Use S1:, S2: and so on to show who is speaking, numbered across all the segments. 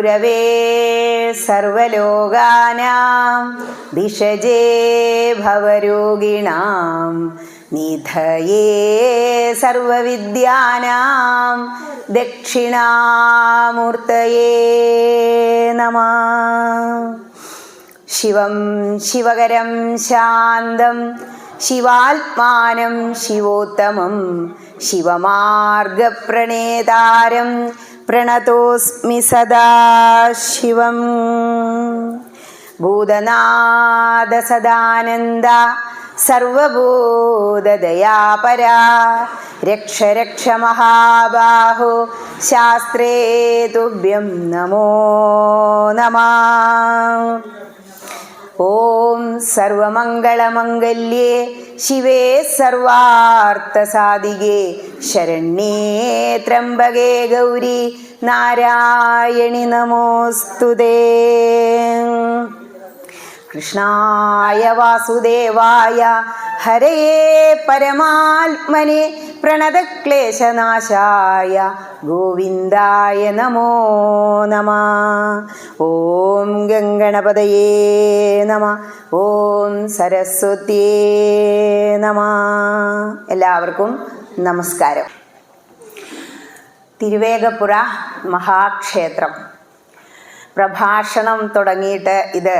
S1: ഗുരവേ സർവലോകാനാം ഭിഷജേ ഭവരോഗിണാം നിധയേ സർവവിദ്യാനാം ദക്ഷിണാമൂർത്തയേ നമഃ. ശിവം ശിവകരം ശാന്തം ശിവാത്മാനം ശിവോത്തമം ശിവമാർഗപ്രണേതാരം പ്രണതോസ്മി സദാശിവം. ഭൂതനാഥ സദാനന്ദ സർവഭൂതദയാപരാ രക്ഷ രക്ഷ മഹാബാഹോ ശാസ്ത്രേ തുഭ്യം നമോ നമഃ. ഓം സർവമംഗളമംഗല്യേ ശിവേ സർവാർത്ഥസാധികേ ശരണ്യേ ത്രംബകേ ഗൗരി നാരായണി നമോസ്തുതേ. കൃഷ്ണായ വാസുദേവായ ഹരയേ പരമാത്മനെ പ്രണതക്ലേശനാശായ ഗോവിന്ദായ നമോ നമഃ. ഓം ഗംഗണപതയേ നമഃ. ഓം സരസ്വത്യേ നമഃ. എല്ലാവർക്കും നമസ്കാരം. തിരുവേഗപ്പുഴ മഹാക്ഷേത്രം പ്രഭാഷണം തുടങ്ങിയിട്ട് ഇത്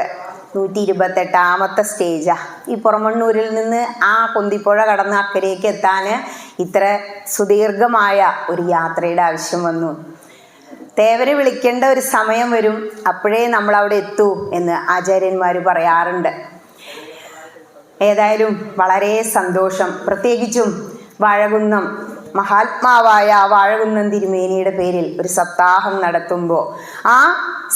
S1: 128ാമത്തെ സ്റ്റേജാണ്. ഈ പുറമണ്ണൂരിൽ നിന്ന് ആ കുന്തിപ്പുഴ കടന്ന് അക്കരയ്ക്ക് എത്താൻ ഇത്ര സുദീർഘമായ ഒരു യാത്രയുടെ ആവശ്യം വന്നു. തേവര് വിളിക്കേണ്ട ഒരു സമയം വരും, അപ്പോഴേ നമ്മൾ അവിടെ എത്തൂ എന്ന് ആചാര്യന്മാർ പറയാറുണ്ട്. ഏതായാലും വളരെ സന്തോഷം. പ്രത്യേകിച്ചും വാഴകുന്നം മഹാത്മാവായ വാഴകുന്നം തിരുമേനിയുടെ പേരിൽ ഒരു സപ്താഹം നടത്തുമ്പോൾ ആ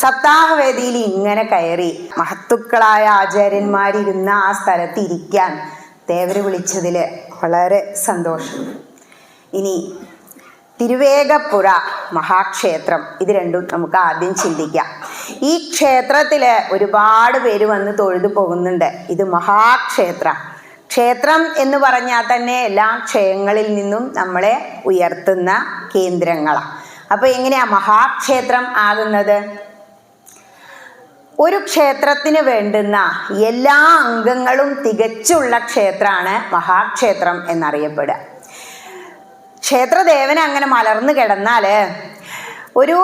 S1: സപ്താഹവേദിയിൽ ഇങ്ങനെ കയറി മഹത്തുക്കളായ ആചാര്യന്മാരിരുന്ന ആ സ്ഥലത്ത് ഇരിക്കാൻ തേവര് വിളിച്ചതിൽ വളരെ സന്തോഷം. ഇനി തിരുവേഗപ്പുഴ മഹാക്ഷേത്രം, ഇത് രണ്ടും നമുക്ക് ആദ്യം ചിന്തിക്കാം. ഈ ക്ഷേത്രത്തിൽ ഒരുപാട് പേര് വന്ന് തൊഴുതു പോകുന്നുണ്ട്. ഇത് മഹാക്ഷേത്ര. ക്ഷേത്രം എന്ന് പറഞ്ഞാൽ തന്നെ എല്ലാ ക്ഷേത്രങ്ങളിൽ നിന്നും നമ്മളെ ഉയർത്തുന്ന കേന്ദ്രങ്ങളാണ്. അപ്പോൾ എങ്ങനെയാ മഹാക്ഷേത്രം ആകുന്നത്? ഒരു ക്ഷേത്രത്തിന് വേണ്ടുന്ന എല്ലാ അംഗങ്ങളും തികച്ചുള്ള ക്ഷേത്രമാണ് മഹാക്ഷേത്രം എന്നറിയപ്പെടുക. ക്ഷേത്രദേവൻ അങ്ങനെ മലർന്നു കിടന്നാൽ ഒരു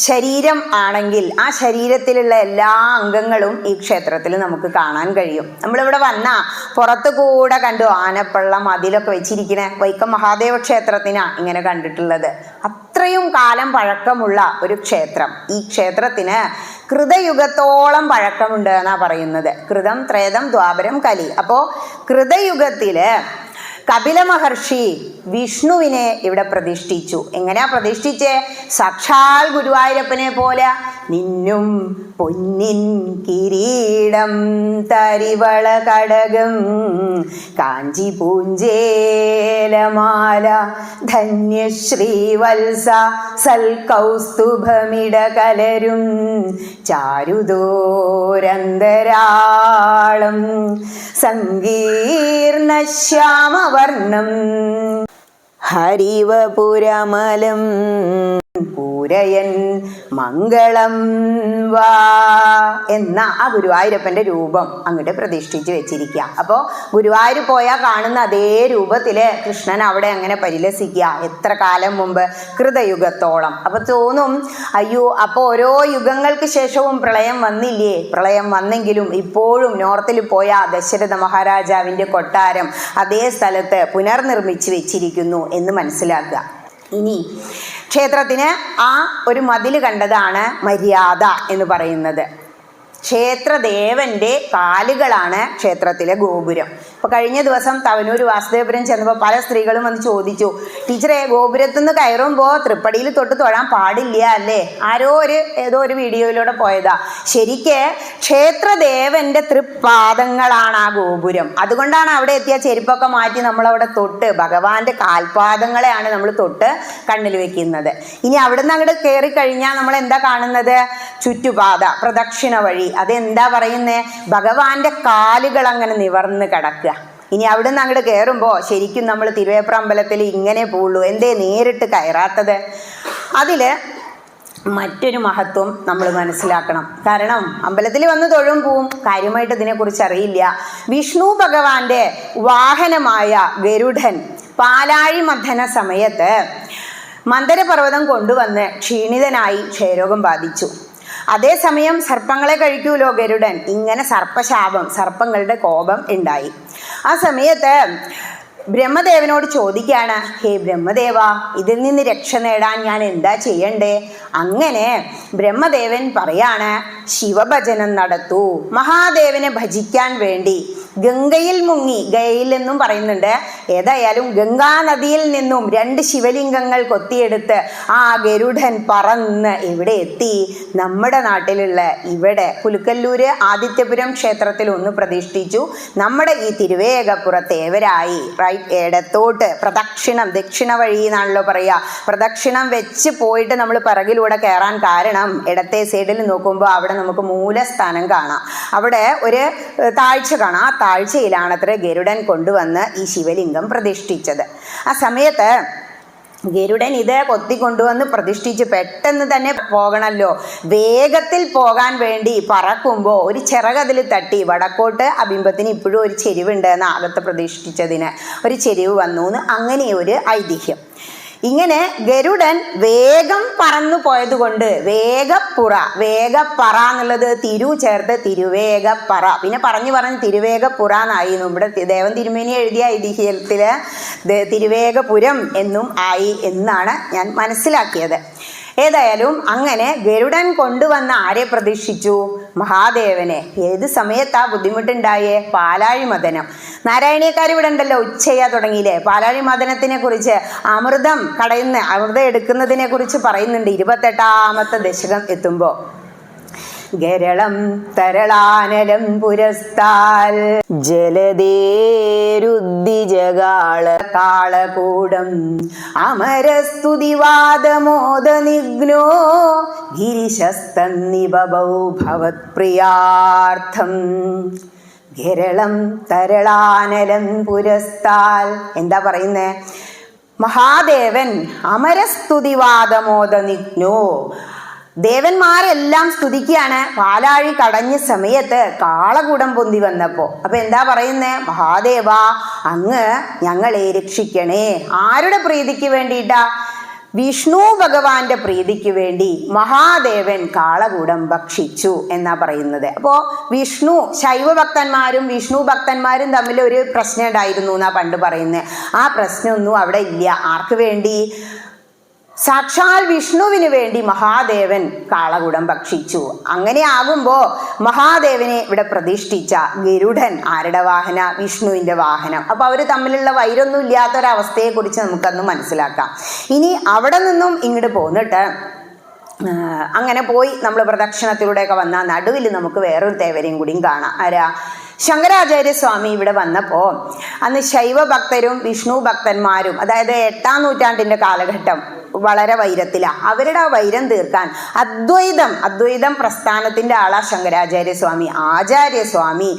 S1: ശരീരം ആണെങ്കിൽ ആ ശരീരത്തിലുള്ള എല്ലാ അംഗങ്ങളും ഈ ക്ഷേത്രത്തിൽ നമുക്ക് കാണാൻ കഴിയും. നമ്മളിവിടെ വന്നാൽ പുറത്തു കൂടെ കണ്ടു ആനപ്പള്ള മതിലൊക്കെ വെച്ചിരിക്കണേ വൈക്കം മഹാദേവ ക്ഷേത്രത്തിനാണ് ഇങ്ങനെ കണ്ടിട്ടുള്ളത്. അത്രയും കാലം പഴക്കമുള്ള ഒരു ക്ഷേത്രം. ഈ ക്ഷേത്രത്തിന് കൃതയുഗത്തോളം പഴക്കമുണ്ട് എന്നാണ് പറയുന്നത്. കൃതം ത്രേതം ദ്വാപരം കലി. അപ്പോൾ കൃതയുഗത്തിൽ കപില മഹർഷി വിഷ്ണുവിനെ ഇവിടെ പ്രതിഷ്ഠിച്ചു. എങ്ങനെയാ പ്രതിഷ്ഠിച്ചേ? സാക്ഷാൽ ഗുരുവായൂരപ്പനെ പോലെ നിന്നും പൊന്നിൻ കിരീടം തരിവള കടകം കാഞ്ചി പൂഞ്ചേലമാല ധന്യശ്രീവത്സ സൽകൗസ്തുഭമിട കലരും ചാരുദോരന്തരാളം സങ്കീർണ ശ്യാമവർണം ഹരിവപുരമലം പൂരയൻ മംഗളം വാ എന്ന ആ ഗുരുവായൂരപ്പൻ്റെ രൂപം അങ്ങോട്ട് പ്രതിഷ്ഠിച്ച് വെച്ചിരിക്കുക. അപ്പോൾ ഗുരുവായൂർ പോയാൽ കാണുന്ന അതേ രൂപത്തിൽ കൃഷ്ണൻ അവിടെ അങ്ങനെ പരിലസിക്കുക. എത്ര കാലം മുമ്പ്? കൃതയുഗത്തോളം. അപ്പോൾ തോന്നും, അയ്യോ, അപ്പോൾ ഓരോ യുഗങ്ങൾക്ക് ശേഷവും പ്രളയം വന്നില്ലേ? പ്രളയം വന്നെങ്കിലും ഇപ്പോഴും നോർത്തിൽ പോയ ദശരഥ മഹാരാജാവിൻ്റെ കൊട്ടാരം അതേ സ്ഥലത്ത് പുനർനിർമ്മിച്ച് വെച്ചിരിക്കുന്നു എന്ന് മനസ്സിലാക്കുക. ഇനി ക്ഷേത്രത്തിന് ആ ഒരു മതിൽ കണ്ടതാണ് മര്യാദ എന്ന് പറയുന്നത്. ക്ഷേത്രദേവന്റെ കാലുകളാണ് ക്ഷേത്രത്തിലെ ഗോപുരം. അപ്പോൾ കഴിഞ്ഞ ദിവസം തവനൂർ വാസുദേവപുരം ചെന്നപ്പോൾ പല സ്ത്രീകളും വന്ന് ചോദിച്ചു, ടീച്ചറെ, ഗോപുരത്തുനിന്ന് കയറുമ്പോൾ തൃപ്പടിയിൽ തൊട്ട് തൊഴാൻ പാടില്ല അല്ലേ? ഏതോ ഒരു വീഡിയോയിലൂടെ പോയതാ. ശരിക്ക് ക്ഷേത്രദേവന്റെ തൃപ്പാദങ്ങളാണ് ആ ഗോപുരം. അതുകൊണ്ടാണ് അവിടെ എത്തിയ ചെരുപ്പൊക്കെ മാറ്റി നമ്മളവിടെ തൊട്ട് ഭഗവാന്റെ കാൽപാദങ്ങളെയാണ് നമ്മൾ തൊട്ട് കണ്ണിൽ വെക്കുന്നത്. ഇനി അവിടെ നിന്ന് അങ്ങോട്ട് കയറി കഴിഞ്ഞാൽ നമ്മൾ എന്താ കാണുന്നത്? ചുറ്റുപാത, പ്രദക്ഷിണ വഴി. അതെന്താ പറയുന്നേ? ഭഗവാന്റെ കാലുകൾ അങ്ങനെ നിവർന്ന് കിടക്കുക. ഇനി അവിടെ നിന്ന് അങ്ങോട്ട് കയറുമ്പോൾ ശരിക്കും നമ്മൾ തിരുവേപ്ര അമ്പലത്തിൽ ഇങ്ങനെ പോവുള്ളൂ. എന്തേ നേരിട്ട് കയറാത്തത്? അതിൽ മറ്റൊരു മഹത്വം നമ്മൾ മനസ്സിലാക്കണം. കാരണം അമ്പലത്തിൽ വന്ന് തൊഴും പോവും, കാര്യമായിട്ട് ഇതിനെക്കുറിച്ച് അറിയില്ല. വിഷ്ണു ഭഗവാന്റെ വാഹനമായ ഗരുഡൻ പാലാഴി മഥന സമയത്ത് മന്ദരപർവ്വതം കൊണ്ടുവന്ന് ക്ഷീണിതനായി ക്ഷയരോഗം ബാധിച്ചു. അതേസമയം സർപ്പങ്ങളെ കഴിക്കൂലോ ഗരുഡൻ. ഇങ്ങനെ സർപ്പശാപം, സർപ്പങ്ങളുടെ കോപം ഉണ്ടായി. ആ സമയത്ത് ബ്രഹ്മദേവനോട് ചോദിക്കുകയാണ്, ഹേ ബ്രഹ്മദേവ, ഇതിൽ നിന്ന് രക്ഷ നേടാൻ ഞാൻ എന്താ ചെയ്യണ്ടേ? അങ്ങനെ ബ്രഹ്മദേവൻ പറയാണ്, ശിവഭജനം നടത്തൂ. മഹാദേവനെ ഭജിക്കാൻ വേണ്ടി ഗംഗയിൽ മുങ്ങി, ഗയയിൽ നിന്നും പറയുന്നുണ്ട്, ഏതായാലും ഗംഗാ നദിയിൽ നിന്നും 2 ശിവലിംഗങ്ങൾ കൊത്തിയെടുത്ത് ആ ഗരുഡൻ പറന്ന് എവിടെ എത്തി? നമ്മുടെ നാട്ടിലുള്ള ഇവിടെ പുലുക്കല്ലൂര് ആദിത്യപുരം ക്ഷേത്രത്തിൽ ഒന്ന് പ്രതിഷ്ഠിച്ചു. നമ്മുടെ ഈ തിരുവേഗപ്പുറത്തേവരായി ഇടത്തോട്ട് പ്രദക്ഷിണം, ദക്ഷിണ വഴി എന്നാണല്ലോ പറയുക, പ്രദക്ഷിണം വെച്ച് പോയിട്ട് നമ്മൾ പിറകിലൂടെ കയറാൻ കാരണം ഇടത്തെ സൈഡിൽ നോക്കുമ്പോൾ അവിടെ നമുക്ക് മൂലസ്ഥാനം കാണാം. അവിടെ ഒരു താഴ്ച കാണാം. ആ താഴ്ചയിലാണത്ര ഗരുഡൻ കൊണ്ടുവന്ന് ഈ ശിവലിംഗം പ്രതിഷ്ഠിച്ചത്. ആ സമയത്ത് ഗരുഡൻ ഇത് കൊത്തിക്കൊണ്ടുവന്ന് പ്രതിഷ്ഠിച്ച് പെട്ടെന്ന് തന്നെ പോകണമല്ലോ. വേഗത്തിൽ പോകാൻ വേണ്ടി പറക്കുമ്പോൾ ഒരു ചിറകതിൽ തട്ടി വടക്കോട്ട് ആ ബിംബത്തിന് ഇപ്പോഴും ഒരു ചെരിവുണ്ട് എന്ന് അകത്ത് പ്രതിഷ്ഠിച്ചതിന് ഒരു ചെരിവ് വന്നു എന്ന് അങ്ങനെ ഒരു ഐതിഹ്യം. ഇങ്ങനെ ഗരുഡൻ വേഗം പറന്നു പോയതുകൊണ്ട് വേഗപ്പറ എന്നുള്ളത് തിരു ചേർത്ത് തിരുവേഗപ്പറ, പിന്നെ പറഞ്ഞ് തിരുവേഗപ്പുറ എന്നായി. നമ്മുടെ ദേവൻ തിരുമേനി എഴുതിയ ഐതിഹ്യത്തില് തിരുവേഗപുരം എന്നും ആയി എന്നാണ് ഞാൻ മനസ്സിലാക്കിയത്. ഏതായാലും അങ്ങനെ ഗരുഡൻ കൊണ്ടുവന്ന ആരെ പ്രതീക്ഷിച്ചു? മഹാദേവനെ. ഏത് സമയത്താ ബുദ്ധിമുട്ടുണ്ടായേ? പാലാഴി മഥനം. നാരായണീയക്കാർ ഇവിടെ ഉണ്ടല്ലോ, ഉച്ചയ്യ തുടങ്ങിയില്ലേ. പാലാഴി മഥനത്തിനെ കുറിച്ച് അമൃതം എടുക്കുന്നതിനെ കുറിച്ച് പറയുന്നുണ്ട് 28ാമത്തെ ദശകം എത്തുമ്പോ. ഗരളം തരളാനലം പുരസ്താൽ ജലദേരുദ്ദിജഗാള കാളകൂടം അമരസ്തുതിവാദമോദനിഗ്നോ ഗിരിശസ്തന്നിബബൗ ഭവത്പ്രിയാർത്ഥം. ഗരളം തരളാനലം പുരസ്താൽ എന്താ പറയുന്നേ? മഹാദേവൻ അമരസ്തുതിവാദമോദനിഗ്നോ, ദേവന്മാരെല്ലാം സ്തുതിക്കുകയാണ്. പാലാഴി കടഞ്ഞ സമയത്ത് കാളകൂടം പൊന്തി വന്നപ്പോ. അപ്പൊ എന്താ പറയുന്നേ? മഹാദേവ, അങ്ങ് ഞങ്ങളെ രക്ഷിക്കണേ. ആരുടെ പ്രീതിക്ക് വേണ്ടിയിട്ടാ? വിഷ്ണു ഭഗവാന്റെ പ്രീതിക്ക് വേണ്ടി മഹാദേവൻ കാളകൂടം ഭക്ഷിച്ചു എന്നാ പറയുന്നത്. അപ്പോ വിഷ്ണു, ശൈവഭക്തന്മാരും വിഷ്ണു ഭക്തന്മാരും തമ്മിൽ ഒരു പ്രശ്നം ഉണ്ടായിരുന്നു എന്നാ പണ്ട് പറയുന്നത്. ആ പ്രശ്നമൊന്നും അവിടെ ഇല്ല. ആർക്ക് വേണ്ടി? സാക്ഷാൽ വിഷ്ണുവിന് വേണ്ടി മഹാദേവൻ കാളകൂടം ഭക്ഷിച്ചു. അങ്ങനെ ആകുമ്പോൾ മഹാദേവനെ ഇവിടെ പ്രതിഷ്ഠിച്ച ഗരുഡൻ ആരുടെ വാഹന? വിഷ്ണുവിന്റെ വാഹനം. അപ്പൊ അവര് തമ്മിലുള്ള വൈരൊന്നും ഇല്ലാത്തൊരവസ്ഥയെ കുറിച്ച് നമുക്കന്ന് മനസ്സിലാക്കാം. ഇനി അവിടെ നിന്നും ഇങ്ങോട്ട് പോന്നിട്ട് അങ്ങനെ പോയി നമ്മൾ പ്രദക്ഷിണത്തിലൂടെയൊക്കെ വന്നാൽ നടുവിൽ നമുക്ക് വേറൊരു തേവരെയും കൂടിയും കാണാം. ആരാ? ശങ്കരാചാര്യസ്വാമി ഇവിടെ വന്നപ്പോ അന്ന് ശൈവഭക്തരും വിഷ്ണു ഭക്തന്മാരും, അതായത് 8ാം നൂറ്റാണ്ടിന്റെ കാലഘട്ടം, വളരെ വൈരത്തിലാണ്. അവരുടെ ആ വൈരം തീർക്കാൻ അദ്വൈതം പ്രസ്ഥാനത്തിന്റെ ആളാ ശങ്കരാചാര്യസ്വാമി. ആചാര്യസ്വാമി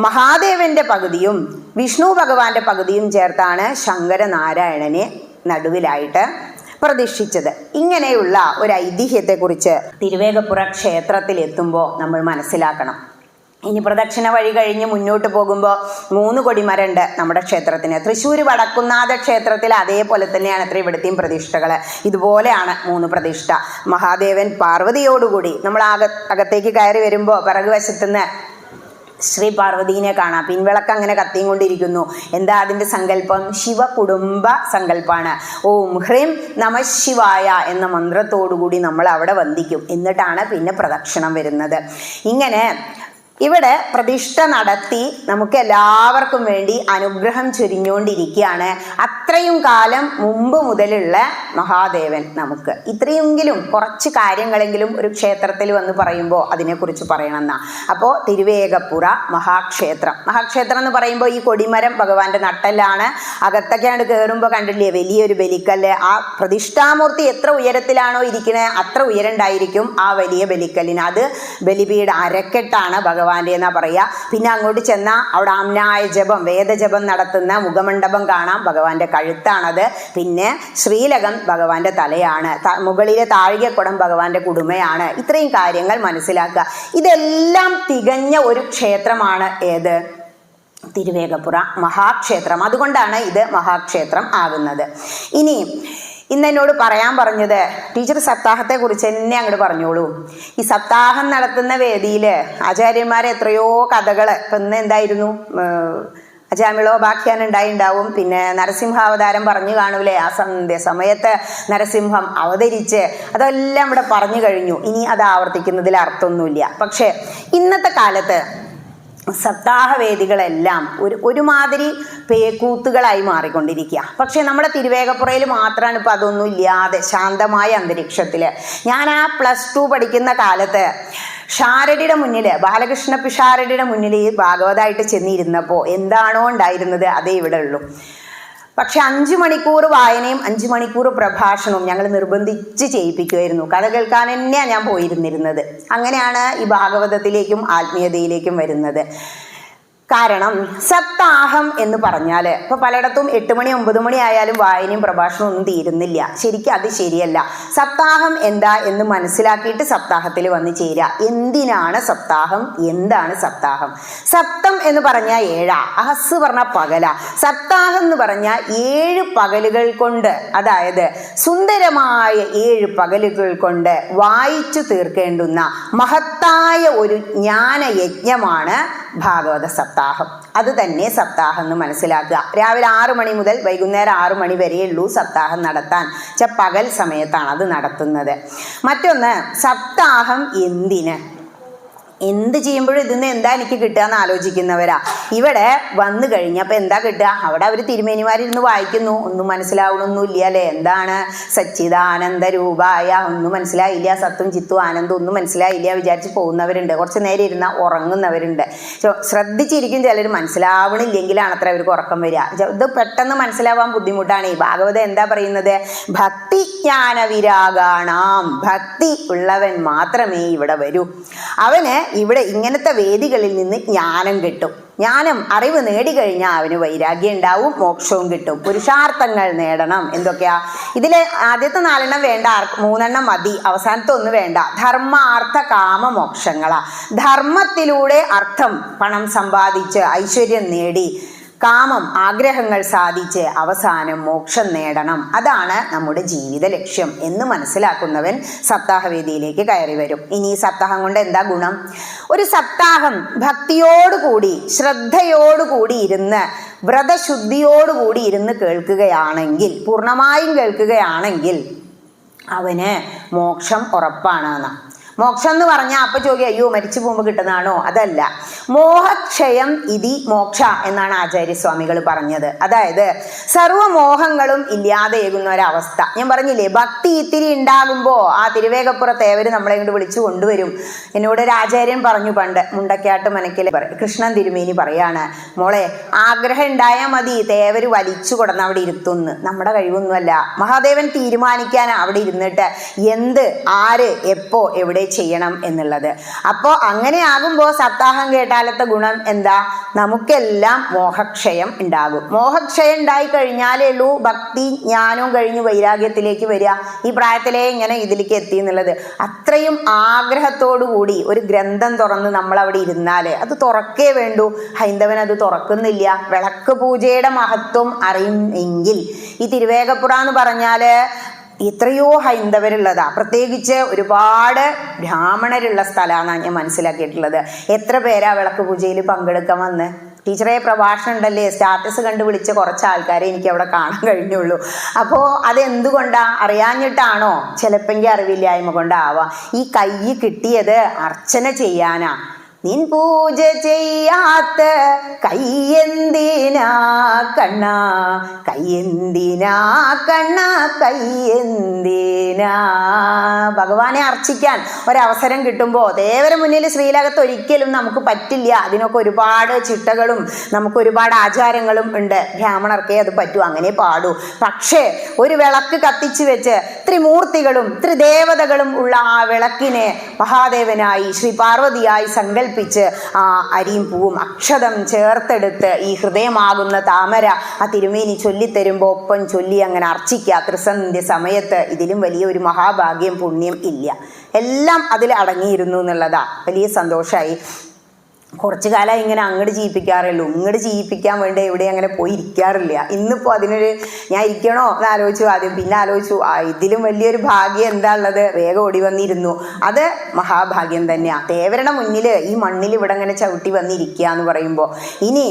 S1: മഹാദേവന്റെ പകുതിയും വിഷ്ണു ഭഗവാന്റെ പകുതിയും ചേർത്താണ് ശങ്കരനാരായണനെ നടുവിലായിട്ട് പ്രതിഷ്ഠിച്ചത്. ഇങ്ങനെയുള്ള ഒരു ഐതിഹ്യത്തെക്കുറിച്ച് തിരുവേഗപ്പുറ ക്ഷേത്രത്തിൽ എത്തുമ്പോൾ നമ്മൾ മനസ്സിലാക്കണം. ഇനി പ്രദക്ഷിണ വഴി കഴിഞ്ഞ് മുന്നോട്ട് പോകുമ്പോൾ 3 കൊടിമരമുണ്ട് നമ്മുടെ ക്ഷേത്രത്തിന്. തൃശ്ശൂർ വടക്കുന്നാഥ ക്ഷേത്രത്തിൽ അതേപോലെ തന്നെയാണ് അത്ര ഇവിടുത്തെയും പ്രതിഷ്ഠകൾ. ഇതുപോലെയാണ് 3 പ്രതിഷ്ഠ. മഹാദേവൻ പാർവതിയോടുകൂടി നമ്മൾ അകത്തേക്ക് കയറി വരുമ്പോൾ പിറകുവശത്തുനിന്ന് ശ്രീ പാർവതീനെ കാണാം. പിൻവിളക്ക് അങ്ങനെ കത്തിയും കൊണ്ടിരിക്കുന്നു. എന്താ അതിൻ്റെ സങ്കല്പം? ശിവകുടുംബ സങ്കല്പമാണ്. ഓം ഹ്രീം നമഃശിവായ എന്ന മന്ത്രത്തോടുകൂടി നമ്മൾ അവിടെ വന്ദിക്കും. എന്നിട്ടാണ് പിന്നെ പ്രദക്ഷിണം വരുന്നത്. ഇങ്ങനെ ഇവിടെ പ്രതിഷ്ഠ നടത്തി നമുക്ക് എല്ലാവർക്കും വേണ്ടി അനുഗ്രഹം ചൊരിഞ്ഞുകൊണ്ടിരിക്കുകയാണ്. അത്രയും കാലം മുമ്പ് മുതലുള്ള മഹാദേവൻ നമുക്ക് ഇത്രയെങ്കിലും കുറച്ച് കാര്യങ്ങളെങ്കിലും ഒരു ക്ഷേത്രത്തിൽ വന്ന് പറയുമ്പോൾ അതിനെക്കുറിച്ച് പറയണമെന്നാ. അപ്പോൾ തിരുവേഗപ്പുറ മഹാക്ഷേത്രം എന്ന് പറയുമ്പോൾ ഈ കൊടിമരം ഭഗവാന്റെ നട്ടെല്ലാണ്. അകത്തൊക്കെയാണ് കയറുമ്പോൾ കണ്ടില്ലേ വലിയൊരു ബലിക്കല്ല്. ആ പ്രതിഷ്ഠാമൂർത്തി എത്ര ഉയരത്തിലാണോ ഇരിക്കുന്നത് അത്ര ഉയരണ്ടായിരിക്കും ആ വലിയ ബലിക്കല്ലിന്. അത് ബലിപീഠ അരക്കെട്ടാണ് ഭഗവാൻ ഭഗവാന്റെ എന്നാ പറയുക. പിന്നെ അങ്ങോട്ട് ചെന്നാൽ അവിടെ ആംനായ ജപം, വേദജപം നടത്തുന്ന മുഖമണ്ഡപം കാണാം, ഭഗവാന്റെ കഴുത്താണത്. പിന്നെ ശ്രീലകം ഭഗവാന്റെ തലയാണ്, മുകളിലെ താഴികക്കുടം ഭഗവാന്റെ കുടുമയാണ്. ഇത്രയും കാര്യങ്ങൾ മനസ്സിലാക്കുക. ഇതെല്ലാം തികഞ്ഞ ഒരു ക്ഷേത്രമാണ് ഏത്? തിരുവേഗപ്പുറ മഹാക്ഷേത്രം. അതുകൊണ്ടാണ് ഇത് മഹാക്ഷേത്രം ആകുന്നത്. ഇനി ഇന്നെന്നോട് പറയാൻ പറഞ്ഞത് ടീച്ചർ സപ്താഹത്തെ കുറിച്ച് തന്നെ അങ്ങോട്ട് പറഞ്ഞോളൂ. ഈ സപ്താഹം നടത്തുന്ന വേദിയിൽ ആചാര്യന്മാരെ എത്രയോ കഥകൾ, ഇപ്പം ഇന്ന് എന്തായിരുന്നു, അജാമിളോപാഖ്യാനം ഉണ്ടാവും. പിന്നെ നരസിംഹാവതാരം പറഞ്ഞു കാണൂലേ, ആ സമയത്ത് നരസിംഹം അവതരിച്ച് അതെല്ലാം ഇവിടെ പറഞ്ഞു കഴിഞ്ഞു. ഇനി അത് ആവർത്തിക്കുന്നതിൽ അർത്ഥമൊന്നുമില്ല. പക്ഷേ ഇന്നത്തെ കാലത്ത് സപ്താഹവേദികളെല്ലാം ഒരുമാതിരി പേക്കൂത്തുകളായി മാറിക്കൊണ്ടിരിക്കുക. പക്ഷേ നമ്മുടെ തിരുവേഗപ്പുറയിൽ മാത്രമാണ് ഇപ്പം അതൊന്നും ഇല്ലാതെ ശാന്തമായ അന്തരീക്ഷത്തിൽ. ഞാൻ ആ +2 പഠിക്കുന്ന കാലത്ത് ഷാരടിയുടെ മുന്നിൽ, ബാലകൃഷ്ണ പിഷാരടിയുടെ മുന്നിൽ ഈ ഭാഗവതമായിട്ട് ചെന്നിരുന്നപ്പോൾ എന്താണോ ഉണ്ടായിരുന്നത് അതേ ഇവിടെ ഉള്ളൂ. പക്ഷെ 5 മണിക്കൂർ വായനയും 5 മണിക്കൂർ പ്രഭാഷണവും ഞങ്ങൾ നിർബന്ധിച്ച് ചെയ്യിപ്പിക്കുമായിരുന്നു. കഥ കേൾക്കാൻ തന്നെയാണ് ഞാൻ പോയിരുന്നിരുന്നത്. അങ്ങനെയാണ് ഈ ഭാഗവതത്തിലേക്കും ആത്മീയതയിലേക്കും വരുന്നത്. കാരണം സപ്താഹം എന്ന് പറഞ്ഞാൽ ഇപ്പോൾ പലയിടത്തും 8 മണി 9 മണി ആയാലും വായനയും പ്രഭാഷണവും ഒന്നും തീരുന്നില്ല. ശരിക്കും അത് ശരിയല്ല. സപ്താഹം എന്താ എന്ന് മനസ്സിലാക്കിയിട്ട് സപ്താഹത്തിൽ വന്ന് ചേരുക. എന്തിനാണ് സപ്താഹം, എന്താണ് സപ്താഹം? സപ്തം എന്ന് പറഞ്ഞാൽ 7, അഹസ് പറഞ്ഞാൽ പകല. സപ്താഹം എന്ന് പറഞ്ഞാൽ 7 പകലുകൾ കൊണ്ട്, അതായത് സുന്ദരമായ 7 പകലുകൾ കൊണ്ട് വായിച്ചു തീർക്കേണ്ടുന്ന മഹത്തായ ഒരു ജ്ഞാനയജ്ഞമാണ് ഭാഗവത സപ്താഹം. അത് തന്നെ സപ്താഹം എന്ന് മനസ്സിലാക്കുക. രാവിലെ 6 മണി മുതൽ വൈകുന്നേരം 6 മണി വരെയുള്ളൂ സപ്താഹം നടത്താൻ. പകൽ സമയത്താണ് അത് നടത്തുന്നത്. മറ്റൊന്ന്, സപ്താഹം എന്തിന്, എന്ത് ചെയ്യുമ്പോഴും ഇതിന്ന് എന്താ എനിക്ക് കിട്ടുക എന്ന് ആലോചിക്കുന്നവരാ. ഇവിടെ വന്നു കഴിഞ്ഞപ്പോൾ എന്താ കിട്ടുക? അവിടെ അവർ തിരുമേനിമാരിരുന്ന് വായിക്കുന്നു, ഒന്നും മനസ്സിലാവണമൊന്നുമില്ല അല്ലേ. എന്താണ് സച്ചിദാനന്ദ രൂപായ, ഒന്നും മനസ്സിലായില്ല. സത്തും ചിത്തും ആനന്ദം ഒന്നും മനസ്സിലായില്ല വിചാരിച്ച് പോകുന്നവരുണ്ട്. കുറച്ച് നേരം ഇരുന്നാൽ ഉറങ്ങുന്നവരുണ്ട്. ശ്രദ്ധിച്ചിരിക്കും ചിലർ. മനസ്സിലാവണില്ലെങ്കിലാണ് അത്ര അവർക്ക് ഉറക്കം വരിക. ഇത് പെട്ടെന്ന് മനസ്സിലാവാൻ ബുദ്ധിമുട്ടാണ്. ഈ ഭാഗവതം എന്താ പറയുന്നത്? ഭക്തി ജ്ഞാന വിരാഗാണാം, ഭക്തി ഉള്ളവൻ മാത്രമേ ഇവിടെ വരൂ. അവന് ഇവിടെ ഇങ്ങനത്തെ വേദികളിൽ നിന്ന് ജ്ഞാനം കിട്ടും. ജ്ഞാനം, അറിവ് നേടിക്കഴിഞ്ഞാൽ അവന് വൈരാഗ്യം ഉണ്ടാവും, മോക്ഷവും കിട്ടും. പുരുഷാർത്ഥങ്ങൾ നേടണം. എന്തൊക്കെയാ ഇതിൽ? ആദ്യത്തെ 4 വേണ്ട, 3 മതി, അവസാനത്തെ 1 വേണ്ട. ധർമ്മ അർത്ഥ കാമ മോക്ഷങ്ങളാ. ധർമ്മത്തിലൂടെ അർത്ഥം, പണം സമ്പാദിച്ച് ഐശ്വര്യം നേടി, കാമം, ആഗ്രഹങ്ങൾ സാധിച്ച് അവസാനം മോക്ഷം നേടണം. അതാണ് നമ്മുടെ ജീവിത ലക്ഷ്യം എന്ന് മനസ്സിലാക്കുന്നവൻ സപ്താഹവേദിയിലേക്ക് കയറി വരും. ഇനി സപ്താഹം കൊണ്ട് എന്താ ഗുണം? ഒരു സപ്താഹം ഭക്തിയോടുകൂടി ശ്രദ്ധയോടുകൂടി ഇരുന്ന് വ്രതശുദ്ധിയോടുകൂടി ഇരുന്ന് കേൾക്കുകയാണെങ്കിൽ, പൂർണ്ണമായും കേൾക്കുകയാണെങ്കിൽ അവന് മോക്ഷം ഉറപ്പാണ്. മോക്ഷം എന്ന് പറഞ്ഞാൽ അപ്പൊ ചോദിക്കുക, അയ്യോ മരിച്ചു പോകുമ്പോൾ കിട്ടുന്നതാണോ? അതല്ല. മോഹക്ഷയം ഇതി മോക്ഷ എന്നാണ് ആചാര്യസ്വാമികൾ പറഞ്ഞത്. അതായത് സർവമോഹങ്ങളും ഇല്ലാതെയാകുന്ന ഒരവസ്ഥ. ഞാൻ പറഞ്ഞില്ലേ, ഭക്തി ഇത്തിരി ഉണ്ടാകുമ്പോൾ ആ തിരുവേഗപ്പുറ തേവര് നമ്മളെ ഇങ്ങോട്ട് വിളിച്ചു കൊണ്ടുവരും. എന്നോട് ഒരു ആചാര്യൻ പറഞ്ഞു പണ്ട്, മുണ്ടക്കാട്ട് മനക്കിലെ കൃഷ്ണൻ തിരുമേനി പറയാണ്, മോളെ ആഗ്രഹം ഉണ്ടായാൽ മതി, തേവര് വലിച്ചു കൊടുന്ന് അവിടെ ഇരുത്തുന്നു. നമ്മുടെ കഴിവൊന്നുമല്ല, മഹാദേവൻ തീരുമാനിക്കാൻ അവിടെ ഇരുന്നിട്ട് എന്ത്, ആര്, എപ്പോ, എവിടെ ചെയ്യണം എന്നുള്ളത്. അപ്പോൾ അങ്ങനെ ആകുമ്പോൾ സപ്താഹം കേട്ടാലത്തെ ഗുണം എന്താ? നമുക്കെല്ലാം മോഹക്ഷയം ഉണ്ടാകും. മോഹക്ഷയം ഉണ്ടായി കഴിഞ്ഞാലേ ഉള്ളൂ ഭക്തി ജ്ഞാനവും കഴിഞ്ഞ് വൈരാഗ്യത്തിലേക്ക് വരിക. ഈ പ്രായത്തിലേ ഇങ്ങനെ ഇതിലേക്ക് എത്തി എന്നുള്ളത്. അത്രയും ആഗ്രഹത്തോടു കൂടി ഒരു ഗ്രന്ഥം തുറന്ന് നമ്മൾ അവിടെ ഇരുന്നാൽ അത് തുറക്കേ വേണ്ടൂ. ഹൈന്ദവൻ അത് തുറക്കുന്നില്ല. വിളക്ക് പൂജയുടെ മഹത്വം അറിയുമെങ്കിൽ, ഈ തിരുവേഗപ്പുറ എന്ന് പറഞ്ഞാൽ എത്രയോ ഹൈന്ദവരുള്ളതാ. പ്രത്യേകിച്ച് ഒരുപാട് ബ്രാഹ്മണരുള്ള സ്ഥലമാണ് ഞാൻ മനസ്സിലാക്കിയിട്ടുള്ളത്. എത്ര പേരാ വിളക്ക് പൂജയിൽ പങ്കെടുക്കാൻ വന്ന്? ടീച്ചറെ പ്രഭാഷണം ഉണ്ടല്ലേ, സ്റ്റാറ്റസ് കണ്ട് വിളിച്ച കുറച്ച് ആൾക്കാരെ എനിക്ക് അവിടെ കാണാൻ കഴിഞ്ഞുള്ളൂ. അപ്പോൾ അതെന്തുകൊണ്ടാ? അറിയാഞ്ഞിട്ടാണോ? ചിലപ്പെങ്കിൽ അറിവില്ലായ്മ കൊണ്ടാവാം. ഈ കൈ കിട്ടിയത് അർച്ചന ചെയ്യാനാ. നിൻ പൂജ ചെയ്യാത്ത കയ്യെന്തിനാ കണ്ണ, കയ്യെന്തിനാ കണ്ണ, കയ്യെന്തിനാ. ഭഗവാനെ അർച്ചിക്കാൻ ഒരവസരം കിട്ടുമ്പോൾ ദേവര മുന്നിൽ ശ്രീലകത്ത് ഒരിക്കലും നമുക്ക് പറ്റില്ല. അതിനൊക്കെ ഒരുപാട് ചിട്ടകളും നമുക്ക് ഒരുപാട് ആചാരങ്ങളും ഉണ്ട്. ബ്രാഹ്മണർക്കേ അത് പറ്റൂ, അങ്ങനെ പാടൂ. പക്ഷേ ഒരു വിളക്ക് കത്തിച്ചു വെച്ച് ത്രിമൂർത്തികളും ത്രിദേവതകളും ഉള്ള ആ വിളക്കിനെ മഹാദേവനായി ശ്രീ പാർവതിയായി സങ്കല്പ സങ്കൽപ്പിച്ച് ആ അരിയും പൂവും അക്ഷതം ചേർത്തെടുത്ത് ഈ ഹൃദയമാകുന്ന താമര ആ തിരുമേനി ചൊല്ലിത്തരുമ്പോൾ ഒപ്പം ചൊല്ലി അങ്ങനെ അർച്ചിക്കുക ത്രിസന്ധ്യ സമയത്ത്. ഇതിലും വലിയ ഒരു മഹാഭാഗ്യം പുണ്യം ഇല്ല. എല്ലാം അതിൽ അടങ്ങിയിരുന്നു എന്നുള്ളതാ. വലിയ സന്തോഷമായി. കുറച്ചു കാലം ഇങ്ങനെ അങ്ങോട്ട് ചെയ്യിപ്പിക്കാറുള്ളൂ, ഇങ്ങോട്ട് ചെയ്യിപ്പിക്കാൻ വേണ്ടി എവിടെ അങ്ങനെ പോയി ഇരിക്കാറില്ല. ഇന്നിപ്പോൾ അതിനൊരു ഞാൻ ഇരിക്കണോ എന്ന് ആലോചിച്ചു ആദ്യം, പിന്നെ ആലോചിച്ചു ഇതിലും വലിയൊരു ഭാഗ്യം എന്താ ഉള്ളത്, വേഗം ഓടി വന്നിരുന്നു. അത് മഹാഭാഗ്യം തന്നെയാണ്. തേവരുടെ മുന്നിൽ ഈ മണ്ണിൽ ഇവിടെ അങ്ങനെ ചവിട്ടി വന്നിരിക്കുക എന്ന് പറയുമ്പോൾ. ഇനി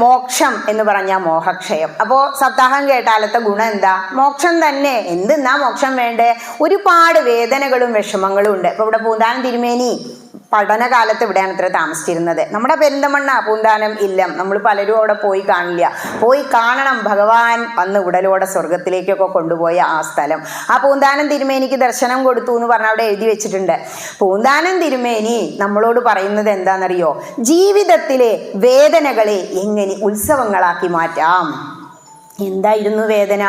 S1: മോക്ഷം എന്ന് പറഞ്ഞാൽ മോഹക്ഷയം. അപ്പോൾ സപ്താഹം കേട്ടാലത്തെ ഗുണം എന്താ? മോക്ഷം തന്നെ. എന്തെന്നാ മോക്ഷം വേണ്ടേ? ഒരുപാട് വേദനകളും വിഷമങ്ങളും ഉണ്ട്. ഇപ്പൊ ഇവിടെ പൂന്താനം തിരുമേനി പഠനകാലത്ത് ഇവിടെയാണ് ഇത്ര താമസിച്ചിരുന്നത്. നമ്മുടെ പെരിന്തമണ്ണ പൂന്താനം ഇല്ലം നമ്മൾ പലരും അവിടെ പോയി കാണില്ല. പോയി കാണണം. ഭഗവാൻ വന്ന് ഉടലോടെ സ്വർഗത്തിലേക്കൊക്കെ കൊണ്ടുപോയ ആ സ്ഥലം. ആ പൂന്താനം തിരുമേനിക്ക് ദർശനം കൊടുത്തു എന്ന് പറഞ്ഞാൽ അവിടെ എഴുതി വെച്ചിട്ടുണ്ട്. പൂന്താനം തിരുമേനി നമ്മളോട് പറയുന്നത് എന്താണെന്നറിയോ? ജീവിതത്തിലെ വേദനകളെ എങ്ങനെ ഉത്സവങ്ങളാക്കി മാറ്റാം. എന്തായിരുന്നു വേദന?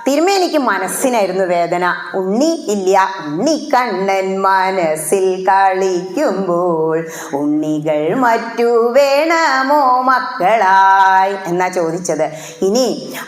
S1: തിരുമേനിക്ക് മനസ്സിനായിരുന്നു വേദന. ഉണ്ണി ഇല്ല, ഉണ്ണിക്കണ്ണൻ മനസ്സിൽ കളിക്കുമ്പോൾ ഉണ്ണികൾ മറ്റു വേണമോ മക്കളായി എന്നാ ചോദിച്ചത്. ഇനി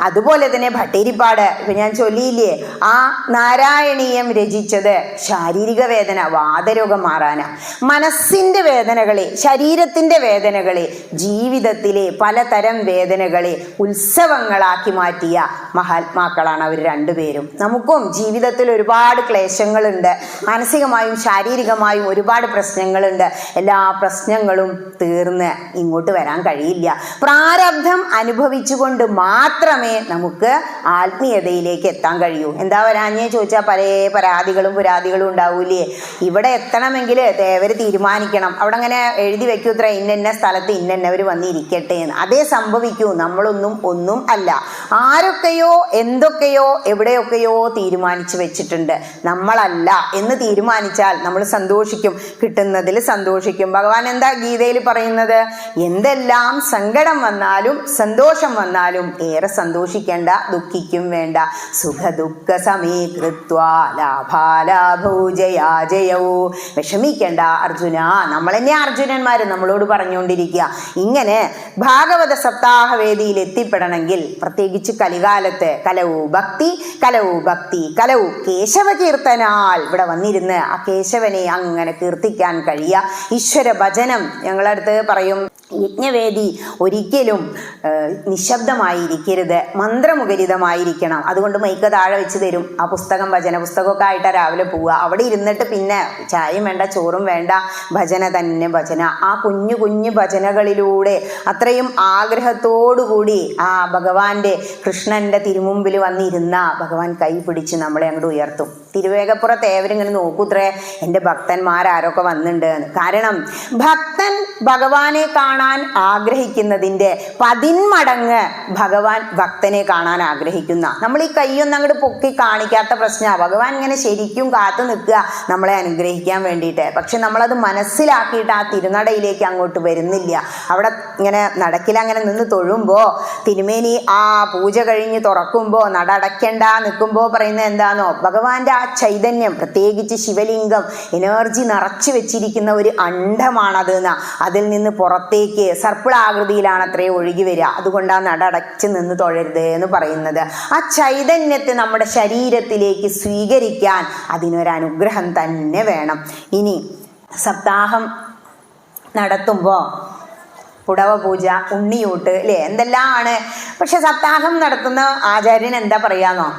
S1: അതുപോലെ തന്നെ ഭട്ടേരിപ്പാട് ഇപ്പൊ ഞാൻ ചൊല്ലിയില്ലേ, ആ നാരായണീയം രചിച്ചത് ശാരീരിക വേദന, വാതരോഗം മാറാനാ. മനസ്സിന്റെ വേദനകളെ, ശരീരത്തിന്റെ വേദനകളെ, ജീവിതത്തിലെ പലതരം വേദനകളെ ഉത്സവങ്ങളാക്കി മാറ്റിയ മഹാത്മാക്കളാണ് അവർ രണ്ടുപേരും. നമുക്കും ജീവിതത്തിൽ ഒരുപാട് ക്ലേശങ്ങളുണ്ട്, മാനസികമായും ശാരീരികമായും ഒരുപാട് പ്രശ്നങ്ങളുണ്ട്. എല്ലാ പ്രശ്നങ്ങളും തീർന്ന് ഇങ്ങോട്ട് വരാൻ കഴിയില്ല. പ്രാരബ്ധം അനുഭവിച്ചുകൊണ്ട് മാത്രമേ നമുക്ക് ആത്മീയതയിലേക്ക് എത്താൻ കഴിയൂ. എന്താ വരാഞ്ഞേ ചോദിച്ചാൽ പല പരാതികളും പുരാതികളും ഉണ്ടാവൂലേ. ഇവിടെ എത്തണമെങ്കിൽ തേവർ തീരുമാനിക്കണം. അവിടെ അങ്ങനെ എഴുതി വെക്കൂ, ഇത്ര ഇന്ന സ്ഥലത്ത് ഇന്നവർ വന്നിരിക്കട്ടെ എന്ന്. അതേ സംഭവിക്കൂ. നമ്മളൊന്നും ഒന്നും അല്ല. ആരൊക്കെയോ എന്തൊക്കെയോ എവിടെയൊക്കെയോ തീരുമാനിച്ചു വെച്ചിട്ടുണ്ട്. നമ്മളല്ല എന്ന് തീരുമാനിച്ചാൽ നമ്മൾ സന്തോഷിക്കും, കിട്ടുന്നതിൽ സന്തോഷിക്കും. ഭഗവാൻ എന്താ ഗീതയിൽ പറയുന്നത്? എന്തെല്ലാം സങ്കടം വന്നാലും സന്തോഷം വന്നാലും ഏറെ സന്തോഷിക്കേണ്ട, ദുഃഖിക്കും വേണ്ട. സുഖ ദുഃഖ സമീകൃത്വാ ലാഭാലാഭോ ജയാജയവോ. വിഷമിക്കേണ്ട അർജുന. നമ്മൾ തന്നെ അർജുനന്മാർ നമ്മളോട് പറഞ്ഞുകൊണ്ടിരിക്കുക. ഇങ്ങനെ ഭാഗവത സപ്താഹ വേദിയിൽ എത്തിപ്പെടണമെങ്കിൽ പ്രത്യേകിച്ച് കലികാലത്ത് കലവു ഭക്തി കലവു ഭക്തി കലവു കേശവ കീർത്തനാൽ ഇവിടെ വന്നിരുന്ന് ആ കേശവനെ അങ്ങനെ കീർത്തിക്കാൻ കഴിയുക. ഈശ്വര ഭജനം ഞങ്ങളടുത്ത് പറയും, യജ്ഞവേദി ഒരിക്കലും നിശബ്ദമായിരിക്കരുത്, മന്ത്രമുഖരിതമായിരിക്കണം. അതുകൊണ്ട് മൈക്ക് താഴെ വെച്ച് തരും. ആ പുസ്തകം, ഭജന പുസ്തകമൊക്കെ ആയിട്ടാണ് രാവിലെ പോവുക. അവിടെ ഇരുന്നിട്ട് പിന്നെ ചായയും വേണ്ട, ചോറും വേണ്ട, ഭജന തന്നെ ഭജന. ആ കുഞ്ഞു കുഞ്ഞു ഭജനകളിലൂടെ അത്രയും ആഗ്രഹത്തോടുകൂടി ആ ഭഗവാന്റെ കൃഷ്ണന്റെ തിരുമുമ്പിൽ വന്നിരുന്ന ഭഗവാൻ കൈ പിടിച്ച് നമ്മളെ അങ്ങോട്ട് ഉയർത്തും. തിരുവേഗപ്പുറത്ത് ഏവരിങ്ങനെ നോക്കൂത്രേ, എൻ്റെ ഭക്തന്മാരൊക്കെ വന്നിട്ടുണ്ട്. കാരണം ഭക്തൻ ഭഗവാനെ കാണാൻ ആഗ്രഹിക്കുന്നതിൻ്റെ 10 മടങ്ങ് ഭഗവാൻ ഭക്തനെ കാണാൻ ആഗ്രഹിക്കുന്ന. നമ്മൾ ഈ കൈയൊന്നും അങ്ങോട്ട് പൊക്കി കാണിക്കാത്ത പ്രശ്നമാണ്. ഭഗവാൻ ഇങ്ങനെ ശരിക്കും കാത്തു നിൽക്കുക നമ്മളെ അനുഗ്രഹിക്കാൻ വേണ്ടിയിട്ട്. പക്ഷെ നമ്മളത് മനസ്സിലാക്കിയിട്ട് ആ തിരുനടയിലേക്ക് അങ്ങോട്ട് വരുന്നില്ല. അവിടെ ഇങ്ങനെ നടക്കിലങ്ങനെ നിന്ന് തൊഴുമ്പോൾ തിരുമേനി ആ പൂജ കഴിഞ്ഞ് തുറക്കുമ്പോൾ നട അടയ്ക്കണ്ട നിൽക്കുമ്പോൾ പറയുന്നത് എന്താണോ? ഭഗവാന്റെ ആ ചൈതന്യം, പ്രത്യേകിച്ച് ശിവലിംഗം എനർജി നിറച്ചു വെച്ചിരിക്കുന്ന ഒരു അണ്ഡമാണത്. അതിൽ നിന്ന് പുറത്തേക്ക് സർപ്പിളാകൃതിയിലാണ് അത്രയും ഒഴുകി വരിക. അതുകൊണ്ടാണ് നട അടച്ച് നിന്ന് തൊഴരുത് എന്ന് പറയുന്നത്. ആ ചൈതന്യത്തെ നമ്മുടെ ശരീരത്തിലേക്ക് സ്വീകരിക്കാൻ അതിനൊരനുഗ്രഹം തന്നെ വേണം. ഇനി സപ്താഹം നടത്തുമ്പോൾ പുടവ പൂജ, ഉണ്ണിയൂട്ട്, അല്ലേ, എന്തെല്ലാം ആണ്. പക്ഷെ സപ്താഹം നടത്തുന്ന ആചാര്യൻ എന്താ പറയാന്നോ?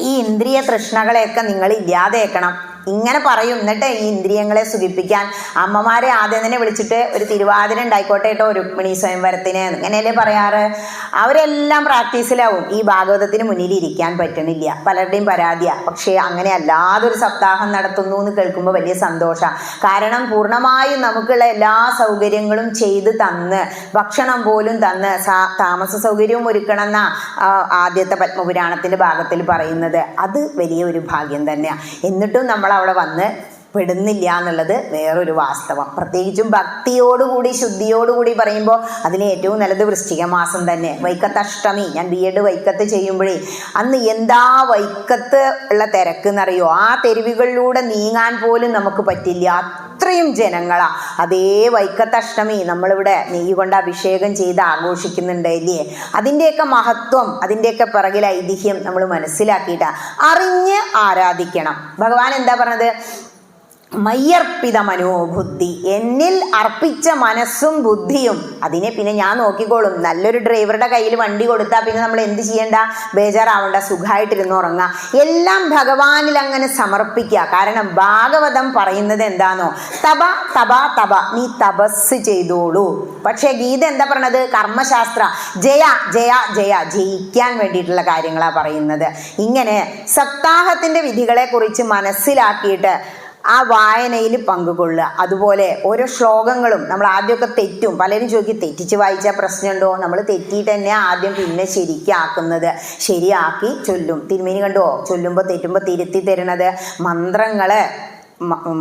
S1: ഈ ഇന്ദ്രിയ തൃഷ്ണകളെയൊക്കെ നിങ്ങൾ ഇല്ലാതെയാക്കണം. ഇങ്ങനെ പറയും. എന്നിട്ട് ഈ ഇന്ദ്രിയങ്ങളെ സുഖിപ്പിക്കാൻ അമ്മമാരെ ആദ്യം തന്നെ വിളിച്ചിട്ട് ഒരു തിരുവാതിര ഉണ്ടായിക്കോട്ടെ കേട്ടോ, രുക്മിണി സ്വയംവരത്തിന്, ഇങ്ങനെയല്ലേ പറയാറ്. അവരെല്ലാം പ്രാക്ടീസിലാവും. ഈ ഭാഗവതത്തിന് മുന്നിൽ ഇരിക്കാൻ പറ്റണില്ല, പലരുടെയും പരാതിയാണ്. പക്ഷേ അങ്ങനെ അല്ലാതൊരു സപ്താഹം നടത്തുന്നു എന്ന് കേൾക്കുമ്പോൾ വലിയ സന്തോഷമാണ്. കാരണം പൂർണ്ണമായും നമുക്കുള്ള എല്ലാ സൗകര്യങ്ങളും ചെയ്ത് തന്ന്, ഭക്ഷണം പോലും തന്ന്, താമസ സൗകര്യവും ഒരുക്കണം എന്നാ ആദ്യത്തെ പത്മപുരാണത്തിന്റെ ഭാഗത്തിൽ പറയുന്നത്. അത് വലിയൊരു ഭാഗ്യം തന്നെയാണ്. എന്നിട്ടും നമ്മൾ അവിടെ വന്ന് പെടുന്നില്ല എന്നുള്ളത് വേറൊരു വാസ്തവം. പ്രത്യേകിച്ചും ഭക്തിയോടുകൂടി ശുദ്ധിയോടുകൂടി പറയുമ്പോൾ അതിന് ഏറ്റവും നല്ലത് വൃശ്ചിക മാസം തന്നെ. വൈക്കത്ത് അഷ്ടമി, ഞാൻ B.Ed വൈക്കത്ത് ചെയ്യുമ്പോഴേ അന്ന് എന്താ വൈക്കത്ത് ഉള്ള തിരക്ക് എന്നറിയോ? ആ തെരുവുകളിലൂടെ നീങ്ങാൻ പോലും നമുക്ക് പറ്റില്ല. അത്ര അത്രയും ജനങ്ങളാ. അതേ വൈക്കത്തഷ്ടമി നമ്മളിവിടെ നെയ്യ് കൊണ്ട് അഭിഷേകം ചെയ്ത് ആഘോഷിക്കുന്നുണ്ട് അല്ലേ? അതിൻ്റെയൊക്കെ മഹത്വം, അതിൻ്റെയൊക്കെ പിറകിൽ ഐതിഹ്യം നമ്മൾ മനസ്സിലാക്കിയിട്ട് അറിഞ്ഞ് ആരാധിക്കണം. ഭഗവാൻ എന്താ പറഞ്ഞത്? മയ്യർപ്പിത മനോബുദ്ധി, എന്നിൽ അർപ്പിച്ച മനസ്സും ബുദ്ധിയും അതിനെ പിന്നെ ഞാൻ നോക്കിക്കോളും. നല്ലൊരു ഡ്രൈവറുടെ കയ്യിൽ വണ്ടി കൊടുത്താൽ പിന്നെ നമ്മൾ എന്ത് ചെയ്യണ്ട? ബേജാറാവണ്ട, സുഖമായിട്ടിരുന്ന് ഉറങ്ങാം. എല്ലാം ഭഗവാനിൽ അങ്ങനെ സമർപ്പിക്കുക. കാരണം ഭാഗവതം പറയുന്നത് എന്താണോ? തപ തപ തപ, നീ തപസ് ചെയ്തോളൂ. പക്ഷേ ഗീത എന്താ പറയണത്? കർമ്മശാസ്ത്ര, ജയ ജയ ജയ, ജയിക്കാൻ വേണ്ടിയിട്ടുള്ള കാര്യങ്ങളാണ് പറയുന്നത്. ഇങ്ങനെ സപ്താഹത്തിന്റെ വിധികളെ കുറിച്ച് മനസ്സിലാക്കിയിട്ട് ആ വായനയിൽ പങ്കുകൊള്ളുക. അതുപോലെ ഓരോ ശ്ലോകങ്ങളും നമ്മൾ ആദ്യമൊക്കെ തെറ്റും. പലരും ചോദിക്കും തെറ്റിച്ച് വായിച്ചാൽ പ്രശ്നമുണ്ടോ? നമ്മൾ തെറ്റിയിട്ട് തന്നെ ആദ്യം പിന്നെ ശരിക്കാക്കുന്നത്. ശരിയാക്കി ചൊല്ലും. തിരുമേനി കണ്ടോ, ചൊല്ലുമ്പോൾ തെറ്റുമ്പോൾ തിരുത്തി തരണത്. മന്ത്രങ്ങള്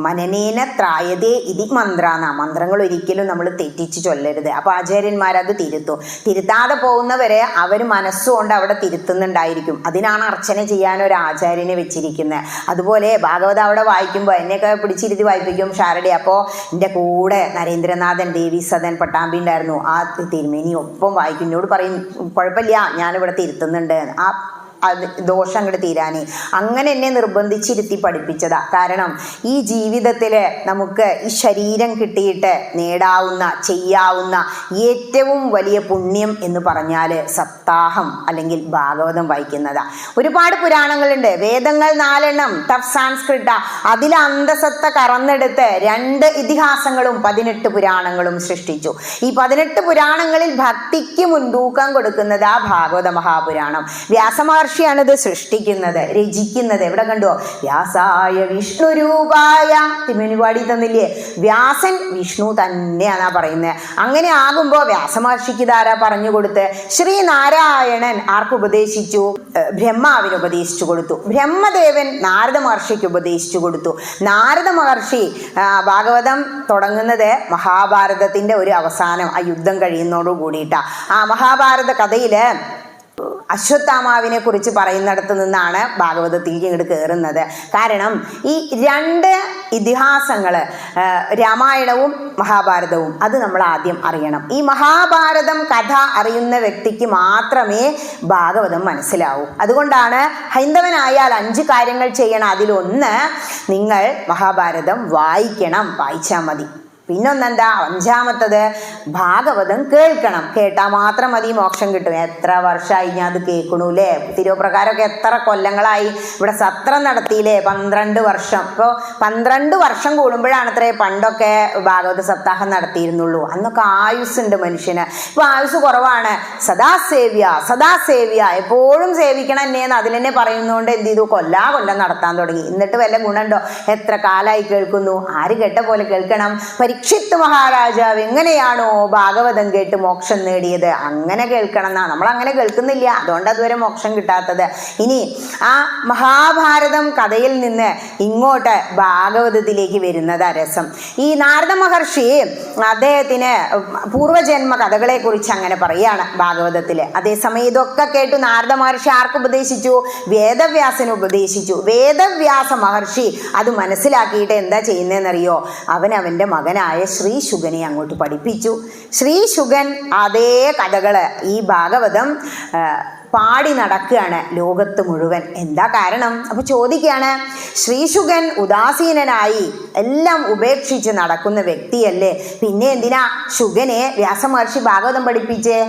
S1: മനനേന ത്രായതേ ഇതി മന്ത്രാന്ന, മന്ത്രങ്ങൾ ഒരിക്കലും നമ്മൾ തെറ്റിച്ച് ചൊല്ലരുത്. അപ്പോൾ ആചാര്യന്മാരത് തിരുത്തും. തിരുത്താതെ പോകുന്നവരെ അവർ മനസ്സുകൊണ്ട് അവിടെ തിരുത്തുന്നുണ്ടായിരിക്കും. അതിനാണ് അർച്ചന ചെയ്യാൻ ഒരു ആചാര്യനെ വെച്ചിരിക്കുന്നത്. അതുപോലെ ഭാഗവതം അവിടെ വായിക്കുമ്പോൾ എന്നെയൊക്കെ പിടിച്ചിരുത്തി വായിപ്പിക്കും ഷാരടി. അപ്പോൾ എൻ്റെ കൂടെ നരേന്ദ്രനാഥൻ, ദേവി സദൻ, പട്ടാമ്പി ഉണ്ടായിരുന്നു. ആ തിരുമേനി ഒപ്പം വായിക്കും. എന്നോട് പറയും കുഴപ്പമില്ല, ഞാനിവിടെ തിരുത്തുന്നുണ്ട്, ആ ദോഷം അങ്ങോട്ട് തീരാനേ. അങ്ങനെ എന്നെ നിർബന്ധിച്ചിരുത്തി പഠിപ്പിച്ചതാ. കാരണം ഈ ജീവിതത്തിൽ നമുക്ക് ഈ ശരീരം കിട്ടിയിട്ട് നേടാവുന്ന, ചെയ്യാവുന്ന ഏറ്റവും വലിയ പുണ്യം എന്ന് പറഞ്ഞാൽ സപ്താഹം അല്ലെങ്കിൽ ഭാഗവതം വായിക്കുന്നതാ. ഒരുപാട് പുരാണങ്ങളുണ്ട്. വേദങ്ങൾ 4 സാൻസ്ക്രിട്ട, അതിൽ അന്തസത്ത കറന്നെടുത്ത് 2 ഇതിഹാസങ്ങളും 18 പുരാണങ്ങളും സൃഷ്ടിച്ചു. ഈ 18 പുരാണങ്ങളിൽ ഭക്തിക്ക് മുൻതൂക്കം കൊടുക്കുന്നത് ആ ഭാഗവത മഹാപുരാണം. വ്യാസമഹർഷിയാണിത് സൃഷ്ടിക്കുന്നത്, രചിക്കുന്നത്. എവിടെ കണ്ടോ? വ്യാസായ വിഷ്ണു രൂപായ, തിരുമേനി പാടി തന്നില്ലേ? വ്യാസൻ വിഷ്ണു തന്നെയാണ് പറയുന്നത്. അങ്ങനെ ആകുമ്പോൾ വ്യാസമഹർഷിക്ക് ഇതാരാ പറഞ്ഞു കൊടുത്ത്? ശ്രീനാരായണൻ ആർക്ക് ഉപദേശിച്ചു? ബ്രഹ്മാവിന് ഉപദേശിച്ചു കൊടുത്തു. ബ്രഹ്മദേവൻ നാരദ മഹർഷിക്ക് ഉപദേശിച്ചു കൊടുത്തു. നാരദ മഹർഷി ഭാഗവതം തുടങ്ങുന്നത് മഹാഭാരതത്തിന്റെ ഒരു അവസാനം, ആ യുദ്ധം കഴിയുന്നതോടു കൂടിയിട്ടാണ്. ആ മഹാഭാരത കഥയില് അശ്വത്ഥാമാവിനെ കുറിച്ച് പറയുന്നിടത്ത് നിന്നാണ് ഭാഗവതത്തിലേക്ക് ഇങ്ങോട്ട് കയറുന്നത്. കാരണം ഈ 2 ഇതിഹാസങ്ങൾ, രാമായണവും മഹാഭാരതവും, അത് നമ്മൾ ആദ്യം അറിയണം. ഈ മഹാഭാരതം കഥ അറിയുന്ന വ്യക്തിക്ക് മാത്രമേ ഭാഗവതം മനസ്സിലാവൂ. അതുകൊണ്ടാണ് ഹൈന്ദവനായാൽ 5 കാര്യങ്ങൾ ചെയ്യണം. അതിലൊന്ന്, നിങ്ങൾ മഹാഭാരതം വായിക്കണം, വായിച്ചാൽ മതി. പിന്നൊന്നെന്താ? 5ാമത്തത്, ഭാഗവതം കേൾക്കണം. കേട്ടാൽ മാത്രം മതി, മോക്ഷം കിട്ടും. എത്ര വർഷമായി ഞാൻ അത് കേൾക്കണൂല്ലേ? തിരുവപ്രകാരമൊക്കെ എത്ര കൊല്ലങ്ങളായി ഇവിടെ സത്രം നടത്തിയില്ലേ? 12 വർഷം. ഇപ്പോൾ 12 വർഷം കൂടുമ്പോഴാണ് അത്രേ പണ്ടൊക്കെ ഭാഗവത സപ്താഹം നടത്തിയിരുന്നുള്ളൂ. അന്നൊക്കെ ആയുസ്സുണ്ട് മനുഷ്യന്. ഇപ്പോൾ ആയുസ് കുറവാണ്. സദാസേവ്യ സദാസേവ്യ, എപ്പോഴും സേവിക്കണം എന്നെയെന്ന് അതിൽ തന്നെ പറയുന്നതുകൊണ്ട് എന്ത് ചെയ്തു? കൊല്ലം നടത്താൻ തുടങ്ങി. എന്നിട്ട് വല്ല ഗുണമുണ്ടോ? എത്ര കാലമായി കേൾക്കുന്നു? ആര് കേട്ട പോലെ കേൾക്കണം. പരീക്ഷിത്ത് മഹാരാജാവ് എങ്ങനെയാണോ ഭാഗവതം കേട്ട് മോക്ഷം നേടിയത്, അങ്ങനെ കേൾക്കണം എന്നാ. നമ്മൾ അങ്ങനെ കേൾക്കുന്നില്ല, അതുകൊണ്ട് അതുവരെ മോക്ഷം കിട്ടാത്തത്. ഇനി ആ മഹാഭാരതം കഥയിൽ നിന്ന് ഇങ്ങോട്ട് ഭാഗവതത്തിലേക്ക് വരുന്നത് രസം. ഈ നാരദ മഹർഷി അദ്ദേഹത്തിന് പൂർവജന്മ കഥകളെ കുറിച്ച് അങ്ങനെ പറയാണ് ഭാഗവതത്തിൽ. അതേസമയം ഇതൊക്കെ കേട്ടു നാരദ മഹർഷി ആർക്ക് ഉപദേശിച്ചു? വേദവ്യാസന് ഉപദേശിച്ചു. വേദവ്യാസ മഹർഷി അത് മനസ്സിലാക്കിയിട്ട് എന്താ ചെയ്യുന്നതെന്നറിയോ? അവൻ്റെ മകനായ ശ്രീശുകനെ അങ്ങോട്ട് പഠിപ്പിച്ചു. ശ്രീശുകൻ അതേ കഥകള് ഈ ഭാഗവതം പാടി നടക്കുകയാണ് ലോകത്ത് മുഴുവൻ. എന്താ കാരണം? അപ്പൊ ചോദിക്കുകയാണ്, ശ്രീശുകൻ ഉദാസീനനായി എല്ലാം ഉപേക്ഷിച്ച് നടക്കുന്ന വ്യക്തിയല്ലേ, പിന്നെ എന്തിനാ ശുകനെ വ്യാസമഹർഷി ഭാഗവതം പഠിപ്പിച്ചേ?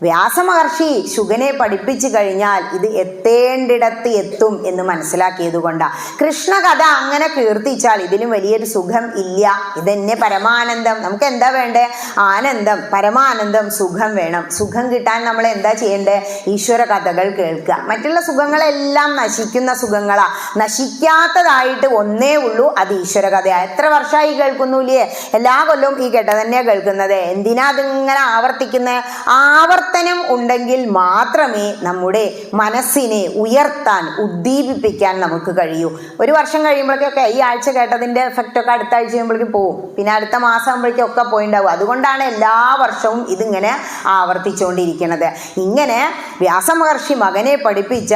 S1: വ്യാസമഹർഷി ശുകനെ പഠിപ്പിച്ചു കഴിഞ്ഞാൽ ഇത് എത്തേണ്ടിടത്ത് എത്തും എന്ന് മനസ്സിലാക്കിയത് കൊണ്ടാണ്. കൃഷ്ണകഥ അങ്ങനെ കീർത്തിച്ചാൽ ഇതിലും വലിയൊരു സുഖം ഇല്ല. ഇതന്നെ പരമാനന്ദം. നമുക്ക് എന്താ വേണ്ടേ? ആനന്ദം, പരമാനന്ദം, സുഖം വേണം. സുഖം കിട്ടാൻ നമ്മൾ എന്താ ചെയ്യേണ്ടേ? ഈശ്വര കഥകൾ കേൾക്കുക. മറ്റുള്ള സുഖങ്ങളെല്ലാം നശിക്കുന്ന സുഖങ്ങളാ. നശിക്കാത്തതായിട്ട് ഒന്നേ ഉള്ളൂ, അത് ഈശ്വര കഥയാണ്. എത്ര വർഷമായി കേൾക്കുന്നു ഇല്ലേ? എല്ലാ കൊല്ലവും ഈ കേട്ട തന്നെയാണ് കേൾക്കുന്നത്. എന്തിനാ അതിങ്ങനെ ആവർത്തിക്കുന്നത്? ആവർത്തനം ഉണ്ടെങ്കിൽ മാത്രമേ നമ്മുടെ മനസ്സിനെ ഉയർത്താൻ ഉദ്ദീപിപ്പിക്കാൻ നമുക്ക് കഴിയൂ. ഒരു വർഷം കഴിയുമ്പോഴേക്കൊക്കെ ഈ ആഴ്ച കേട്ടതിൻ്റെ എഫക്റ്റൊക്കെ അടുത്ത ആഴ്ച കഴിയുമ്പോഴേക്കും പോവും, പിന്നെ അടുത്ത മാസം ആകുമ്പോഴേക്കും ഒക്കെ പോയിണ്ടാവും. അതുകൊണ്ടാണ് എല്ലാ വർഷവും ഇതിങ്ങനെ ആവർത്തിച്ചുകൊണ്ടിരിക്കുന്നത്. ഇങ്ങനെ വ്യാസമഹർഷി മകനെ പഠിപ്പിച്ച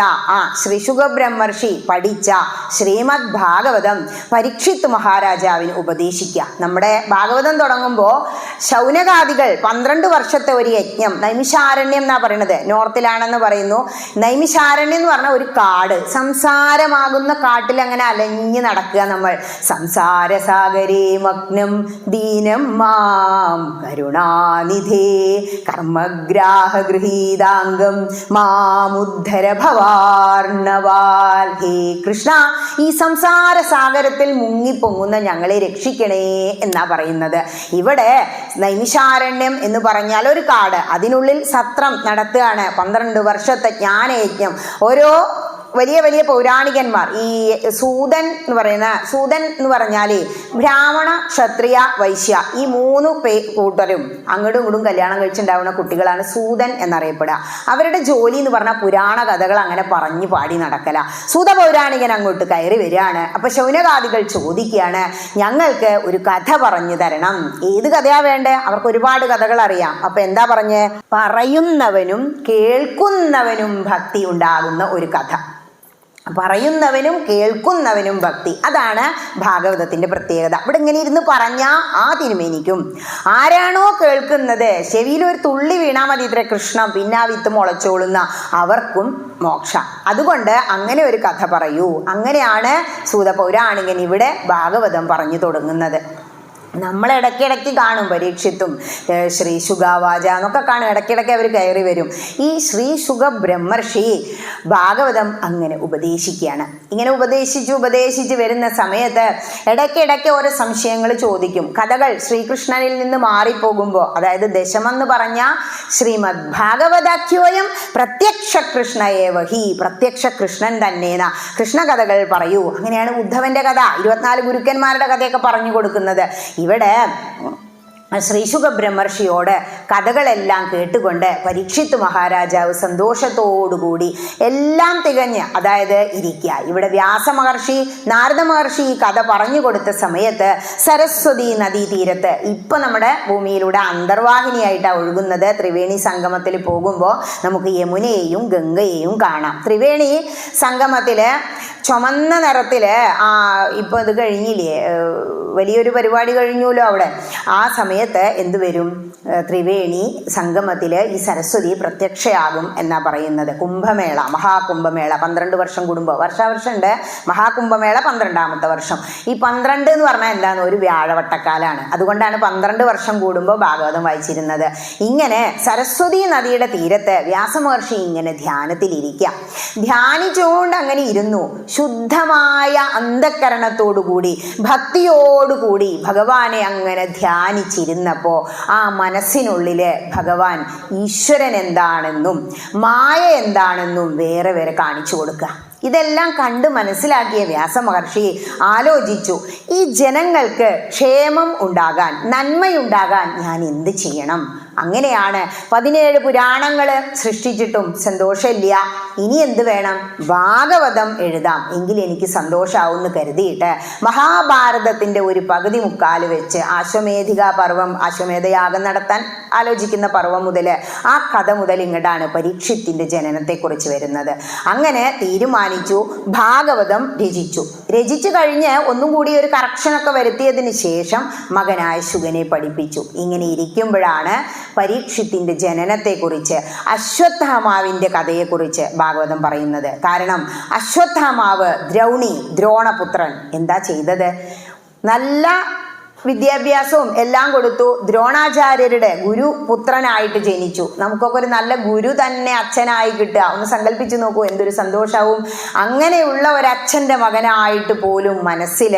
S1: ശ്രീശുക ബ്രഹ്മർഷി പഠിച്ച ശ്രീമദ് ഭാഗവതം പരീക്ഷിത് മഹാരാജാവിന് ഉപദേശിക്കുക. നമ്മുടെ ഭാഗവതം തുടങ്ങുമ്പോൾ ശൗനകാദികൾ 12 വർഷത്തെ ഒരു യജ്ഞം, നൈമിഷാരണ്യം എന്നാ പറയുന്നത്, നോർത്തിലാണെന്ന് പറയുന്നു. നൈമിഷാരണ്യം എന്ന് പറഞ്ഞ ഒരു കാട്, സംസാരമാകുന്ന കാട്ടിൽ അങ്ങനെ അലഞ്ഞു നടക്കുക നമ്മൾ. സംസാരസാഗരേ മഗ്നം ദീനം മാം കരുണാനിധേ കർമ്മഗ്രാഹ ഗൃഹീതാംഗം മാമുദ്ധര ഭവാർണവാൽ. ഹേ കൃഷ്ണ, ഈ സംസാര സാഗരത്തിൽ മുങ്ങിപ്പൊങ്ങുന്ന ഞങ്ങളെ രക്ഷിക്കണേ എന്നാ പറയുന്നത്. ഇവിടെ നൈമിഷാരണ്യം എന്ന് പറഞ്ഞാൽ ഒരു കാട്, അതിനുള്ളിൽ സത്രം നടത്തുകയാണ്. 12 വർഷത്തെ ജ്ഞാനയജ്ഞം. ഓരോ വലിയ വലിയ പൗരാണികന്മാർ, ഈ സൂതൻ എന്ന് പറഞ്ഞാൽ ബ്രാഹ്മണ ക്ഷത്രിയ വൈശ്യ ഈ 3 കൂട്ടരും അങ്ങോട്ടും ഇങ്ങോട്ടും കല്യാണം കഴിച്ചുണ്ടാവുന്ന കുട്ടികളാണ് സൂതൻ എന്നറിയപ്പെടുക. അവരുടെ ജോലി എന്ന് പറഞ്ഞാൽ പുരാണ കഥകൾ അങ്ങനെ പറഞ്ഞു പാടി നടക്കല. സൂത പൗരാണികൻ അങ്ങോട്ട് കയറി വരികയാണ്. അപ്പൊ ശൗനകാദികൾ ചോദിക്കുകയാണ്, ഞങ്ങൾക്ക് ഒരു കഥ പറഞ്ഞു തരണം. ഏത് കഥയാ വേണ്ടേ? അവർക്ക് ഒരുപാട് കഥകൾ അറിയാം. അപ്പൊ എന്താ പറഞ്ഞ്? പറയുന്നവനും കേൾക്കുന്നവനും ഭക്തി ഉണ്ടാകുന്ന ഒരു കഥ. പറയുന്നവനും കേൾക്കുന്നവനും ഭക്തി, അതാണ് ഭാഗവതത്തിന്റെ പ്രത്യേകത. ഇവിടെ ഇങ്ങനെ ഇരുന്ന് പറഞ്ഞാൽ ആ തിരുമേനിക്കും, ആരാണോ കേൾക്കുന്നത് ചെവിയിൽ ഒരു തുള്ളി വീണാൽ മതി ഇത്ര കൃഷ്ണ, പിന്നെ ആ വിത്ത് മുളച്ചോളുന്ന അവർക്കും മോക്ഷ. അതുകൊണ്ട് അങ്ങനെ ഒരു കഥ പറയൂ. അങ്ങനെയാണ് സൂത പൗരാണികൻ ഇവിടെ ഭാഗവതം പറഞ്ഞു തുടങ്ങുന്നത്. നമ്മൾ ഇടയ്ക്കിടയ്ക്ക് കാണും, പരീക്ഷിത്തും ശ്രീശുഗാവാച എന്നൊക്കെ കാണും, ഇടയ്ക്കിടയ്ക്ക് അവർ കയറി വരും. ഈ ശ്രീശുക ബ്രഹ്മർഷി ഭാഗവതം അങ്ങനെ ഉപദേശിക്കുകയാണ്. ഇങ്ങനെ ഉപദേശിച്ച് വരുന്ന സമയത്ത് ഇടയ്ക്കിടയ്ക്ക് ഓരോ സംശയങ്ങൾ ചോദിക്കും. കഥകൾ ശ്രീകൃഷ്ണനിൽ നിന്ന് മാറിപ്പോകുമ്പോൾ, അതായത് ദശമെന്ന് പറഞ്ഞ ശ്രീമദ് ഭാഗവതാഖ്യോയം പ്രത്യക്ഷ കൃഷ്ണയേവഹി, പ്രത്യക്ഷ കൃഷ്ണൻ തന്നെയെന്ന കൃഷ്ണകഥകൾ പറയൂ. അങ്ങനെയാണ് ഉദ്ധവന്റെ കഥ, 24 ഗുരുക്കന്മാരുടെ കഥയൊക്കെ പറഞ്ഞു കൊടുക്കുന്നത്. ഇവിടെ ശ്രീശുക ബ്രഹ്മർഷിയോട് കഥകളെല്ലാം കേട്ടുകൊണ്ട് പരീക്ഷിത്ത് മഹാരാജാവ് സന്തോഷത്തോടുകൂടി എല്ലാം തികഞ്ഞ്, അതായത് ഇരിക്കുക. ഇവിടെ വ്യാസമഹർഷി നാരദ മഹർഷി ഈ കഥ പറഞ്ഞു കൊടുത്ത സമയത്ത് സരസ്വതി നദീ തീരത്ത്, ഇപ്പൊ നമ്മുടെ ഭൂമിയിലൂടെ അന്തർവാഹിനിയായിട്ടാണ് ഒഴുകുന്നത്. ത്രിവേണി സംഗമത്തിൽ പോകുമ്പോൾ നമുക്ക് യമുനയെയും ഗംഗയെയും കാണാം. ത്രിവേണി സംഗമത്തില് ചുമന്ന നിറത്തില് ഇപ്പൊ ഇത് കഴിഞ്ഞില്ലേ, വലിയൊരു പരിപാടി കഴിഞ്ഞല്ലോ അവിടെ. ആ സമയത്ത് എന്ത് വരും? ത്രിവേണി സംഗമത്തില് ഈ സരസ്വതി പ്രത്യക്ഷയാകും എന്നാ പറയുന്നത്. കുംഭമേള, മഹാകുംഭമേള 12 വർഷം കൂടുമ്പോൾ, വർഷാവർഷമുണ്ട് മഹാകുംഭമേള 12ാമത്തെ വർഷം. ഈ 12 എന്ന് പറഞ്ഞാൽ എന്താണ്? ഒരു വ്യാഴവട്ടക്കാലാണ്. അതുകൊണ്ടാണ് 12 വർഷം കൂടുമ്പോൾ ഭാഗവതം വായിച്ചിരുന്നത്. ഇങ്ങനെ സരസ്വതി നദിയുടെ തീരത്ത് വ്യാസമഹർഷി ഇങ്ങനെ ധ്യാനത്തിലിരിക്കുക. ധ്യാനിച്ചുകൊണ്ട് അങ്ങനെ ഇരുന്നു. ശുദ്ധമായ അന്ധകരണത്തോടുകൂടി ഭക്തിയോടുകൂടി ഭഗവാനെ അങ്ങനെ ധ്യാനിച്ചിരുന്നപ്പോൾ ആ മനസ്സിനുള്ളില് ഭഗവാൻ ഈശ്വരൻ എന്താണെന്നും മായ എന്താണെന്നും വേറെ വേറെ കാണിച്ചു കൊടുക്കുക. ഇതെല്ലാം കണ്ട് മനസ്സിലാക്കിയ വ്യാസമഹർഷി ആലോചിച്ചു, ഈ ജനങ്ങൾക്ക് ക്ഷേമം ഉണ്ടാകാൻ, നന്മയുണ്ടാകാൻ ഞാൻ എന്ത് ചെയ്യണം? അങ്ങനെയാണ് 17 പുരാണങ്ങൾ സൃഷ്ടിച്ചിട്ടും സന്തോഷമില്ല. ഇനി എന്ത് വേണം? ഭാഗവതം എഴുതാം, എങ്കിൽ എനിക്ക് സന്തോഷമാവുമെന്ന് കരുതിയിട്ട് മഹാഭാരതത്തിൻ്റെ ഒരു പകുതി മുക്കാല് വെച്ച് ആശ്വമേധിക പർവം, ആശ്വമേധയാഗം നടത്താൻ ആലോചിക്കുന്ന പർവം മുതൽ, ആ കഥ മുതൽ ഇങ്ങോട്ടാണ് പരീക്ഷിത്തിന്റെ ജനനത്തെക്കുറിച്ച് വരുന്നത്. അങ്ങനെ തീരുമാനിച്ചു, ഭാഗവതം രചിച്ചു കഴിഞ്ഞ് ഒന്നും കൂടി ഒരു കറക്ഷനൊക്കെ വരുത്തിയതിന് ശേഷം മകനായ ശുഗനെ പഠിപ്പിച്ചു. ഇങ്ങനെ ഇരിക്കുമ്പോഴാണ് പരീക്ഷിത്തിന്റെ ജനനത്തെക്കുറിച്ച്, അശ്വത്ഥാമാവിന്റെ കഥയെക്കുറിച്ച് ഭാഗവതം പറയുന്നത്. കാരണം അശ്വത്ഥാമാവ് ദ്രോണപുത്രൻ എന്താ ചെയ്തത്? നല്ല വിദ്യാഭ്യാസവും എല്ലാം കൊടുത്തു. ദ്രോണാചാര്യരുടെ ഗുരുപുത്രനായിട്ട് ജനിച്ചു. നമുക്കൊക്കെ ഒരു നല്ല ഗുരു തന്നെ അച്ഛനായി കിട്ടുക, ഒന്ന് സങ്കല്പിച്ചു നോക്കൂ, എന്തൊരു സന്തോഷവും. അങ്ങനെയുള്ള ഒരച്ഛൻ്റെ മകനായിട്ട് പോലും മനസ്സിൽ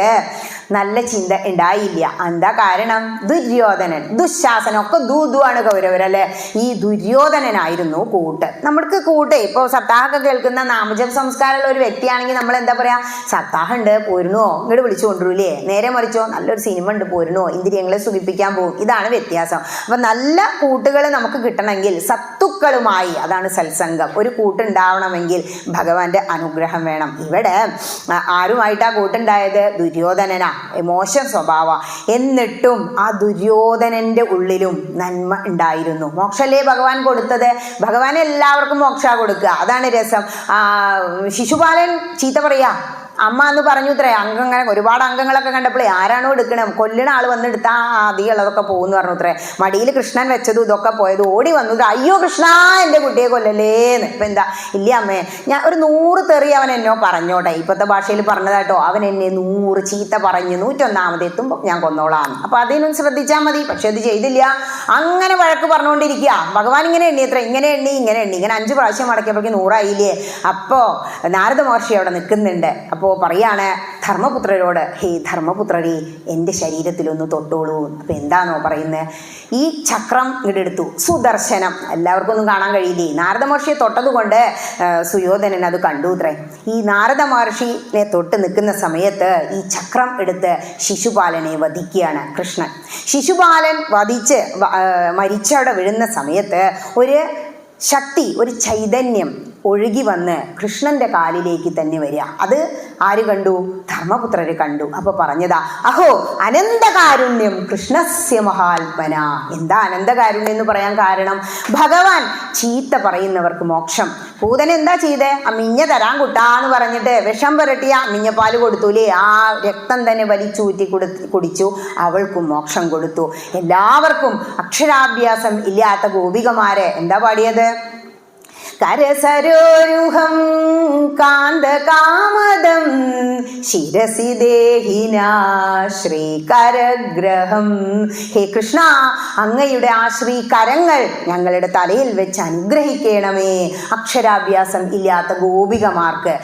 S1: നല്ല ചിന്ത ഉണ്ടായില്ല. എന്താ കാരണം? ദുര്യോധനൻ, ദുശാസനം ഒക്കെ ദൂതുവാണ് കൗരവരല്ലേ. ഈ ദുര്യോധനനായിരുന്നു കൂട്ട്. നമ്മൾക്ക് കൂട്ട് ഇപ്പോൾ സപ്താഹമൊക്കെ കേൾക്കുന്ന നാമജപ സംസ്കാരമുള്ള ഒരു വ്യക്തിയാണെങ്കിൽ നമ്മൾ എന്താ പറയാ, സപ്താഹം ഉണ്ട് പോരുന്നോ, ഇങ്ങോട്ട് വിളിച്ചു കൊണ്ടുവരൂലേ. നേരെ മറിച്ചോ, നല്ലൊരു സിനിമ ഉണ്ട് പോരുന്നോ, ഇന്ദ്രിയങ്ങളെ സുഖിപ്പിക്കാൻ പോകും. ഇതാണ് വ്യത്യാസം. അപ്പൊ നല്ല കൂട്ടുകൾ നമുക്ക് കിട്ടണമെങ്കിൽ സത്തുക്കളുമായി, അതാണ് സത്സംഗം, ഒരു കൂട്ടുണ്ടാവണമെങ്കിൽ ഭഗവാന്റെ അനുഗ്രഹം വേണം. ഇവിടെ ആരുമായിട്ടാ കൂട്ടുണ്ടായത്? ദുര്യോധനനാ, മോശം സ്വഭാവ. എന്നിട്ടും ആ ദുര്യോധനന്റെ ഉള്ളിലും നന്മ ഉണ്ടായിരുന്നു. മോക്ഷല്ലേ ഭഗവാൻ കൊടുത്തത്? ഭഗവാൻ എല്ലാവർക്കും മോക്ഷ കൊടുക്കുക, അതാണ് രസം. ശിശുപാലൻ ചീത്ത പറയാ, അമ്മ എന്ന് പറഞ്ഞു ഇത്രേ, അംഗങ്ങൾ ഒരുപാട് അംഗങ്ങളൊക്കെ കണ്ടപ്പോഴേ ആരാണോ എടുക്കണം, കൊല്ലണ ആൾ വന്നെടുത്താ ആദ്യമുള്ളതൊക്കെ പോകുന്നു പറഞ്ഞു ഇത്രേ. മടിയിൽ കൃഷ്ണൻ വെച്ചതും ഇതൊക്കെ പോയത് ഓടി വന്നു, അയ്യോ കൃഷ്ണ എൻ്റെ കുട്ടിയെ കൊല്ലല്ലേന്ന്. ഇപ്പം എന്താ, ഇല്ല അമ്മേ, ഞാൻ ഒരു 100 തെറി അവൻ എന്നോ പറഞ്ഞോട്ടെ, ഇപ്പോഴത്തെ ഭാഷയിൽ പറഞ്ഞതാട്ടോ, അവൻ എന്നെ 100 ചീത്ത പറഞ്ഞ് 101-ാമതെത്തുമ്പോൾ ഞാൻ കൊന്നോളാം. അപ്പം അതിനും ശ്രദ്ധിച്ചാൽ മതി. പക്ഷെ അത് ചെയ്തില്ല, അങ്ങനെ വഴക്ക് പറഞ്ഞുകൊണ്ടിരിക്കുക. ഭഗവാൻ ഇങ്ങനെ എണ്ണി, എത്ര ഇങ്ങനെ എണ്ണി ഇങ്ങനെ 5 പ്രാവശ്യം മടക്കിയപ്പോഴേക്ക് 100 ആയില്ലേ. അപ്പോൾ നാരദ മഹർഷി അവിടെ നിൽക്കുന്നുണ്ട്. അപ്പോൾ പറയാണ് ധർമ്മപുത്രരോട്, ഹേ ധർമ്മപുത്രരെ, എൻ്റെ ശരീരത്തിലൊന്ന് തൊട്ടോളൂ. അപ്പം എന്താണോ പറയുന്നത്? ഈ ചക്രം ഇങ്ങോട്ടെടുത്തു, സുദർശനം. എല്ലാവർക്കും ഒന്നും കാണാൻ കഴിയില്ലേ. നാരദ മഹർഷിയെ തൊട്ടത് കൊണ്ട് സുയോധനൻ അത് കണ്ടു അത്രേ. ഈ നാരദ മഹർഷിനെ തൊട്ട് നിൽക്കുന്ന സമയത്ത് ഈ ചക്രം എടുത്ത് ശിശുപാലനെ വധിക്കുകയാണ് കൃഷ്ണൻ. ശിശുപാലൻ വധിച്ച് മരിച്ചവിടെ വീഴുന്ന സമയത്ത് ഒരു ശക്തി, ഒരു ചൈതന്യം ഒഴുകി വന്ന് കൃഷ്ണന്റെ കാലിലേക്ക് തന്നെ വരിക. അത് ആര് കണ്ടു? ധർമ്മപുത്രര് കണ്ടു. അപ്പൊ പറഞ്ഞതാ, അഹോ അനന്തകാരുണ്യം കൃഷ്ണസ്യ മഹാത്മന. എന്താ അനന്തകാരുണ്യം എന്ന് പറയാൻ കാരണം? ഭഗവാൻ ചീത്ത പറയുന്നവർക്ക് മോക്ഷം. പൂതൻ എന്താ ചെയ്തേ? ആ മിഞ്ഞ തരാൻ കുട്ടാന്ന് പറഞ്ഞിട്ട് വിഷം പുരട്ടിയ മിഞ്ഞപ്പാല് കൊടുത്തൂലേ, ആ രക്തം തന്നെ വലിച്ചൂറ്റി കുടിച്ചു, അവൾക്കും മോക്ഷം കൊടുത്തു. എല്ലാവർക്കും അക്ഷരാഭ്യാസം ഇല്ലാത്ത ഗോപികമാരെ എന്താ പാടിയത്? കരസരോരുഹം കാന്തകാമദം ശിരസി ദേഹിനാ ശ്രീകരഗ്രഹം. ഹേ കൃഷ്ണ, അങ്ങയുടെ ആ ശ്രീകരങ്ങൾ ഞങ്ങളുടെ തലയിൽ വെച്ച് അനുഗ്രഹിക്കണമേ. അക്ഷരാഭ്യാസം ഇല്ലാത്ത ഗോപികമാർക്ക്,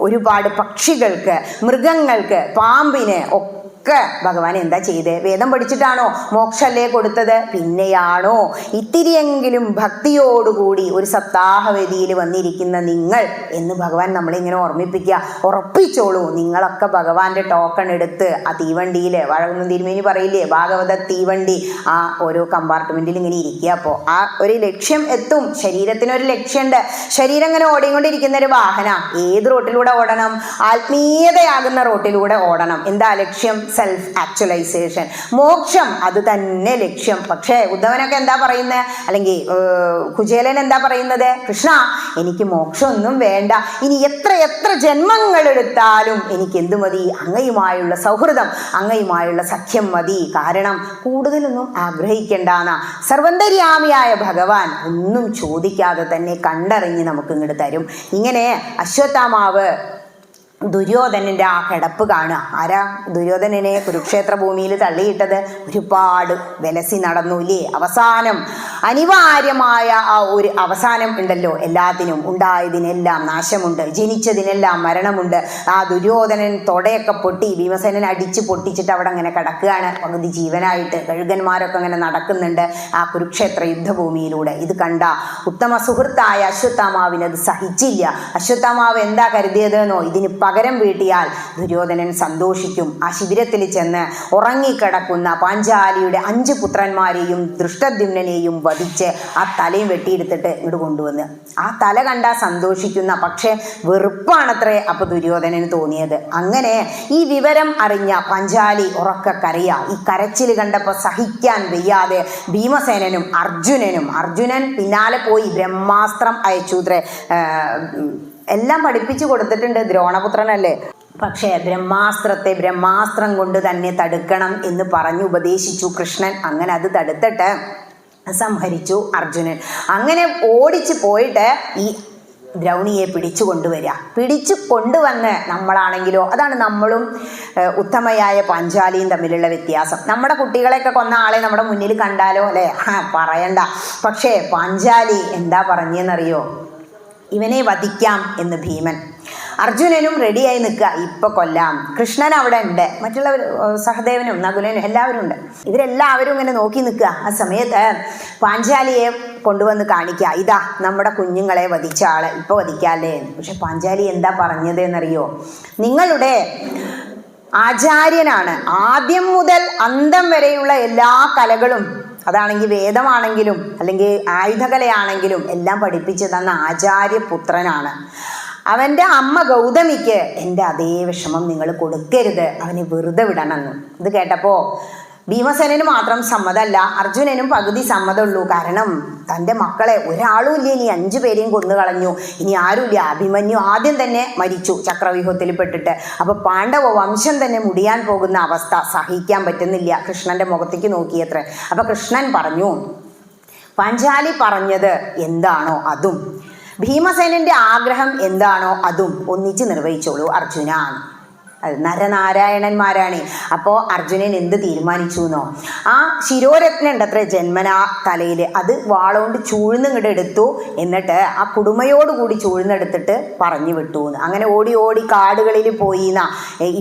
S1: ഒരുപാട് പക്ഷികൾക്ക്, മൃഗങ്ങൾക്ക്, പാമ്പിന് ഒക്കെ ഭഗവാൻ എന്താ ചെയ്തേ? വേദം പഠിച്ചിട്ടാണോ മോക്ഷല്ലേ കൊടുത്തത്? പിന്നെയാണോ ഇത്തിരിയെങ്കിലും ഭക്തിയോടുകൂടി ഒരു സപ്താഹവേദിയിൽ വന്നിരിക്കുന്ന നിങ്ങൾ എന്ന് ഭഗവാൻ നമ്മളിങ്ങനെ ഓർമ്മിപ്പിക്കുക. ഉറപ്പിച്ചോളൂ, നിങ്ങളൊക്കെ ഭഗവാന്റെ ടോക്കൺ എടുത്ത് ആ തീവണ്ടിയിൽ, വഴങ്ങുന്ന തിരുമേനി പറയില്ലേ, ഭാഗവത തീവണ്ടി, ആ ഓരോ കമ്പാർട്ട്മെന്റിൽ ഇങ്ങനെ ഇരിക്കുക. അപ്പോൾ ആ ഒരു ലക്ഷ്യം എത്തും. ശരീരത്തിനൊരു ലക്ഷ്യമുണ്ട്. ശരീരം ഇങ്ങനെ ഓടിക്കൊണ്ടിരിക്കുന്ന ഒരു വാഹന, ഏത് റോട്ടിലൂടെ ഓടണം? ആത്മീയതയാകുന്ന റോട്ടിലൂടെ ഓടണം. എന്താ ലക്ഷ്യം? സെൽഫ് ആക്ച്വലൈസേഷൻ, മോക്ഷം. അത് തന്നെ ലക്ഷ്യം. പക്ഷേ ഉദ്ധവനൊക്കെ എന്താ പറയുന്നത്? അല്ലെങ്കിൽ കുചേലൻ എന്താ പറയുന്നത്? കൃഷ്ണ, എനിക്ക് മോക്ഷമൊന്നും വേണ്ട, ഇനി എത്ര ജന്മങ്ങൾ എടുത്താലും എനിക്ക് എന്തു മതി? അങ്ങയുമായുള്ള സൗഹൃദം, അങ്ങയുമായുള്ള സഖ്യം മതി. കാരണം കൂടുതലൊന്നും ആഗ്രഹിക്കേണ്ടാന്ന സർവന്തര്യാമിയായ ഭഗവാൻ ഒന്നും ചോദിക്കാതെ തന്നെ കണ്ടറിഞ്ഞ് നമുക്ക് ഇങ്ങോട്ട് തരും. ഇങ്ങനെ അശ്വത്ഥാമാവ് ദുര്യോധനന്റെ ആ കിടപ്പ് കാണുക. ആരാ ദുര്യോധനനെ കുരുക്ഷേത്ര ഭൂമിയിൽ തള്ളിയിട്ടത്? ഒരുപാട് വിലസി നടന്നു ഇല്ലേ? അവസാനം അനിവാര്യമായ ആ ഒരു അവസാനം ഉണ്ടല്ലോ, എല്ലാത്തിനും ഉണ്ടായതിനെല്ലാം നാശമുണ്ട്, ജനിച്ചതിനെല്ലാം മരണമുണ്ട്. ആ ദുര്യോധനൻ തൊടയൊക്കെ പൊട്ടി, ഭീമസേനൻ അടിച്ച് പൊട്ടിച്ചിട്ട് അവിടെ അങ്ങനെ കിടക്കുകയാണ് പകുതി ജീവനായിട്ട്. കഴുകന്മാരൊക്കെ അങ്ങനെ നടക്കുന്നുണ്ട് ആ കുരുക്ഷേത്ര യുദ്ധഭൂമിയിലൂടെ. ഇത് കണ്ട ഉത്തമ സുഹൃത്തായ അശ്വത്ഥാമാവിനത് സഹിച്ചില്ല. അശ്വത്ഥാമാവ് എന്താ കരുതിയതെന്നോ? ഇതിന് പകരം വീട്ടിയാൽ ദുര്യോധനൻ സന്തോഷിക്കും. ആ ശിബിരത്തിൽ ചെന്ന് ഉറങ്ങിക്കിടക്കുന്ന പാഞ്ചാലിയുടെ 5 പുത്രന്മാരെയും ദൃഷ്ടദ്യുമ്നനെയും വധിച്ച് ആ തലയും വെട്ടിയെടുത്തിട്ട് ഇങ്ങോട്ട് കൊണ്ടുവന്ന് ആ തല കണ്ടാൽ സന്തോഷിക്കുന്ന, പക്ഷേ വെറുപ്പാണത്രേ അപ്പൊ ദുര്യോധനന് തോന്നിയത്. അങ്ങനെ ഈ വിവരം അറിഞ്ഞ പാഞ്ചാലി ഉറക്ക കരയാ. ഈ കരച്ചിൽ കണ്ടപ്പോൾ സഹിക്കാൻ വയ്യാതെ ഭീമസേനനും അർജുനൻ പിന്നാലെ പോയി ബ്രഹ്മാസ്ത്രം അയച്ചുത്രേ. എല്ലാം പഠിപ്പിച്ചു കൊടുത്തിട്ടുണ്ട്, ദ്രോണപുത്രനല്ലേ. പക്ഷേ ബ്രഹ്മാസ്ത്രം കൊണ്ട് തന്നെ തടുക്കണം എന്ന് പറഞ്ഞു ഉപദേശിച്ചു കൃഷ്ണൻ. അങ്ങനെ അത് തടുത്തിട്ട് സംഹരിച്ചു അർജുനൻ. അങ്ങനെ ഓടിച്ചു പോയിട്ട് ഈ ദ്രൗണിയെ പിടിച്ചു കൊണ്ടുവന്ന് നമ്മളാണെങ്കിലോ, അതാണ് നമ്മളും ഉത്തമയായ പാഞ്ചാലിയും തമ്മിലുള്ള വ്യത്യാസം. നമ്മുടെ കുട്ടികളെയൊക്കെ കൊന്ന ആളെ നമ്മുടെ മുന്നിൽ കണ്ടാലോ അല്ലേ, പറയണ്ട. പക്ഷേ പാഞ്ചാലി എന്താ പറഞ്ഞെന്നറിയോ? ഇവനെ വധിക്കാം എന്ന് ഭീമൻ. അർജുനനും റെഡിയായി നിൽക്കുക, ഇപ്പൊ കൊല്ലാം. കൃഷ്ണൻ അവിടെ ഉണ്ട്, മറ്റുള്ളവർ സഹദേവനും നകുലനും എല്ലാവരും ഉണ്ട്. ഇവരെല്ലാവരും ഇങ്ങനെ നോക്കി നിൽക്കുക. ആ സമയത്ത് പാഞ്ചാലിയെ കൊണ്ടുവന്ന് കാണിക്കുക, ഇതാ നമ്മുടെ കുഞ്ഞുങ്ങളെ വധിച്ച ആള്, ഇപ്പൊ വധിക്കാല്ലേ. പക്ഷെ പാഞ്ചാലി എന്താ പറഞ്ഞത് എന്നറിയോ? നിങ്ങളുടെ ആചാര്യനാണ് ആദ്യം മുതൽ അന്തം വരെയുള്ള എല്ലാ കലകളും, അതാണെങ്കിൽ വേദമാണെങ്കിലും അല്ലെങ്കിൽ ആയുധകലയാണെങ്കിലും എല്ലാം പഠിപ്പിച്ചു തന്ന ആചാര്യപുത്രനാണ്. അവൻ്റെ അമ്മ ഗൗതമിക്ക് എൻ്റെ അതേ വിഷമം നിങ്ങൾ കൊടുക്കരുത്, അവനെ വെറുതെ വിടണമെന്ന്. ഇത് കേട്ടപ്പോൾ ഭീമസേനന് മാത്രം സമ്മതമല്ല, അർജുനനും പകുതി സമ്മതമുള്ളൂ. കാരണം തൻ്റെ മക്കളെ ഒരാളും ഇല്ല, ഇനി 5 പേരെയും കൊന്നു കളഞ്ഞു, ഇനി ആരുമില്ല. അഭിമന്യു ആദ്യം തന്നെ മരിച്ചു ചക്രവ്യൂഹത്തിൽ പെട്ടിട്ട്. അപ്പൊ പാണ്ഡവ വംശം തന്നെ മുടിയാൻ പോകുന്ന അവസ്ഥ സഹിക്കാൻ പറ്റുന്നില്ല. കൃഷ്ണന്റെ മുഖത്തേക്ക് നോക്കിയത്രേ. അപ്പൊ കൃഷ്ണൻ പറഞ്ഞു, പാഞ്ചാലി പറഞ്ഞത് എന്താണോ അതും, ഭീമസേനന്റെ ആഗ്രഹം എന്താണോ അതും ഒന്നിച്ച് നിർവഹിച്ചോളൂ അർജുന. അത് നരനാരായണന്മാരാണ്. അപ്പോൾ അർജുനൻ എന്ത് തീരുമാനിച്ചു എന്നോ, ആ ശിരോരത്നം ഉണ്ടത്രേ ജന്മനാ തലയിൽ, അത് വാളുകൊണ്ട് ചൂഴ്ന്നിങ്ങോട്ട് എടുത്തു. എന്നിട്ട് ആ കുടുമയോടുകൂടി ചൂഴ്ന്നെടുത്തിട്ട് പറഞ്ഞു വിട്ടു എന്ന്. അങ്ങനെ ഓടി ഓടി കാടുകളിൽ പോയി എന്നാ.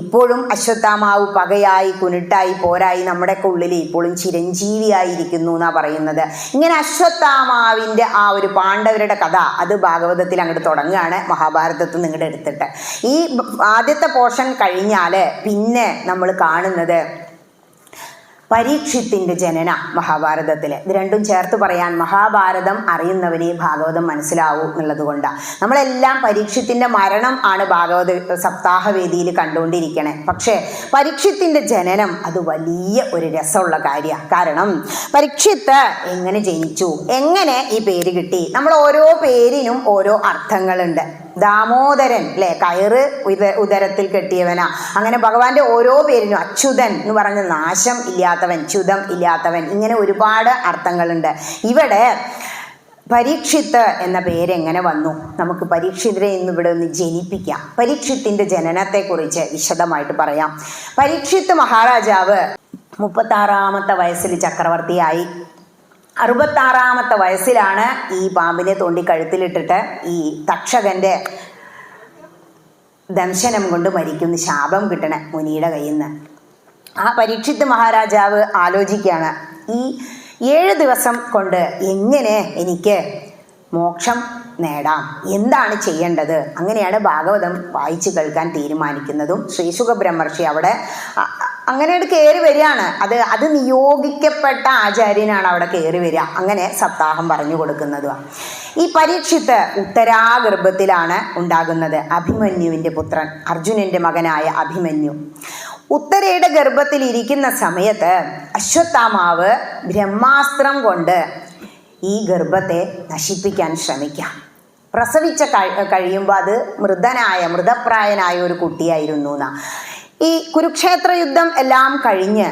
S1: ഇപ്പോഴും അശ്വത്ഥാമാവ് പകയായി കുനിട്ടായി പോരായി നമ്മുടെയൊക്കെ ഉള്ളിൽ ഇപ്പോഴും ചിരഞ്ജീവിയായിരിക്കുന്നു എന്നാ പറയുന്നത്. ഇങ്ങനെ അശ്വത്ഥാമാവിൻ്റെ ആ ഒരു പാണ്ഡവരുടെ കഥ അത് ഭാഗവതത്തിൽ അങ്ങോട്ട് തുടങ്ങുകയാണ്, മഹാഭാരതത്തിൽ നിങ്ങോട്ട് എടുത്തിട്ട്. ഈ ആദ്യത്തെ പോർഷൻ കഴിഞ്ഞാല് പിന്നെ നമ്മൾ കാണുന്നത് പരീക്ഷിത്തിന്റെ ജനന മഹാഭാരതത്തില്. ഇത് രണ്ടും ചേർത്ത് പറയാൻ, മഹാഭാരതം അറിയുന്നവനെ ഭാഗവതം മനസ്സിലാവൂ എന്നുള്ളത് കൊണ്ടാണ്. നമ്മളെല്ലാം പരീക്ഷത്തിന്റെ മരണം ആണ് ഭാഗവത സപ്താഹവേദിയിൽ കണ്ടുകൊണ്ടിരിക്കണേ. പക്ഷേ പരീക്ഷത്തിന്റെ ജനനം അത് വലിയ ഒരു രസമുള്ള കാര്യമാണ്. കാരണം പരീക്ഷിത്ത് എങ്ങനെ ജനിച്ചു, എങ്ങനെ ഈ പേര് കിട്ടി, നമ്മൾ ഓരോ പേരിനും ഓരോ അർത്ഥങ്ങളുണ്ട്. ദാമോദരൻ അല്ലെ, കയറ് ഉദരത്തിൽ കെട്ടിയവനാ. അങ്ങനെ ഭഗവാന്റെ ഓരോ പേരിനും, അച്യുതൻ എന്ന് പറഞ്ഞ നാശം ഇല്ലാത്തവൻ, ച്യുതം ഇല്ലാത്തവൻ, ഇങ്ങനെ ഒരുപാട് അർത്ഥങ്ങളുണ്ട്. ഇവിടെ പരീക്ഷിത്ത് എന്ന പേരെങ്ങനെ വന്നു? നമുക്ക് പരീക്ഷിത്തിനെ ഇന്ന് ഇവിടെ ഒന്ന് ജനിപ്പിക്കാം. പരീക്ഷിത്തിന്റെ ജനനത്തെക്കുറിച്ച് വിശദമായിട്ട് പറയാം. പരീക്ഷിത്ത് മഹാരാജാവ് 36-ാമത്തെ വയസ്സിൽ ചക്രവർത്തിയായി. 66-ാമത്തെ വയസ്സിലാണ് ഈ പാമ്പിനെ തോണ്ടി കഴുത്തിലിട്ടിട്ട് ഈ തക്ഷകന്റെ ദംശനം കൊണ്ട് മരിക്കുന്ന ശാപം കിട്ടണ മുനിയുടെ കയ്യിൽ നിന്ന്. ആ പരീക്ഷിത്ത് മഹാരാജാവ് ആലോചിക്കുകയാണ്, ഈ 7 ദിവസം കൊണ്ട് എങ്ങനെ എനിക്ക് മോക്ഷം നേടാം, എന്താണ് ചെയ്യേണ്ടത്? അങ്ങനെയാണ് ഭാഗവതം വായിച്ചു കേൾക്കാൻ തീരുമാനിക്കുന്നതും. ശ്രീശുക ബ്രഹ്മർഷി അവിടെ അങ്ങനെ കയറി വരികയാണ്. അത് നിയോഗിക്കപ്പെട്ട ആചാര്യനാണ് അവിടെ കയറി വരിക. അങ്ങനെ സപ്താഹം പറഞ്ഞു കൊടുക്കുന്നതും. ഈ പരീക്ഷിത്ത് ഉത്തരാഗർഭത്തിലാണ് ഉണ്ടാകുന്നത്. അഭിമന്യുവിൻ്റെ പുത്രൻ, അർജുനന്റെ മകനായ അഭിമന്യു. ഉത്തരയുടെ ഗർഭത്തിൽ ഇരിക്കുന്ന സമയത്ത് അശ്വത്ഥാമാവ് ബ്രഹ്മാസ്ത്രം കൊണ്ട് ഈ ഗർഭത്തെ നശിപ്പിക്കാൻ ശ്രമിക്കാം. പ്രസവിച്ച കഴിയുമ്പോൾ അത് മൃതപ്രായനായ ഒരു കുട്ടിയായിരുന്നു എന്നാ. ഈ കുരുക്ഷേത്ര യുദ്ധം എല്ലാം കഴിഞ്ഞ്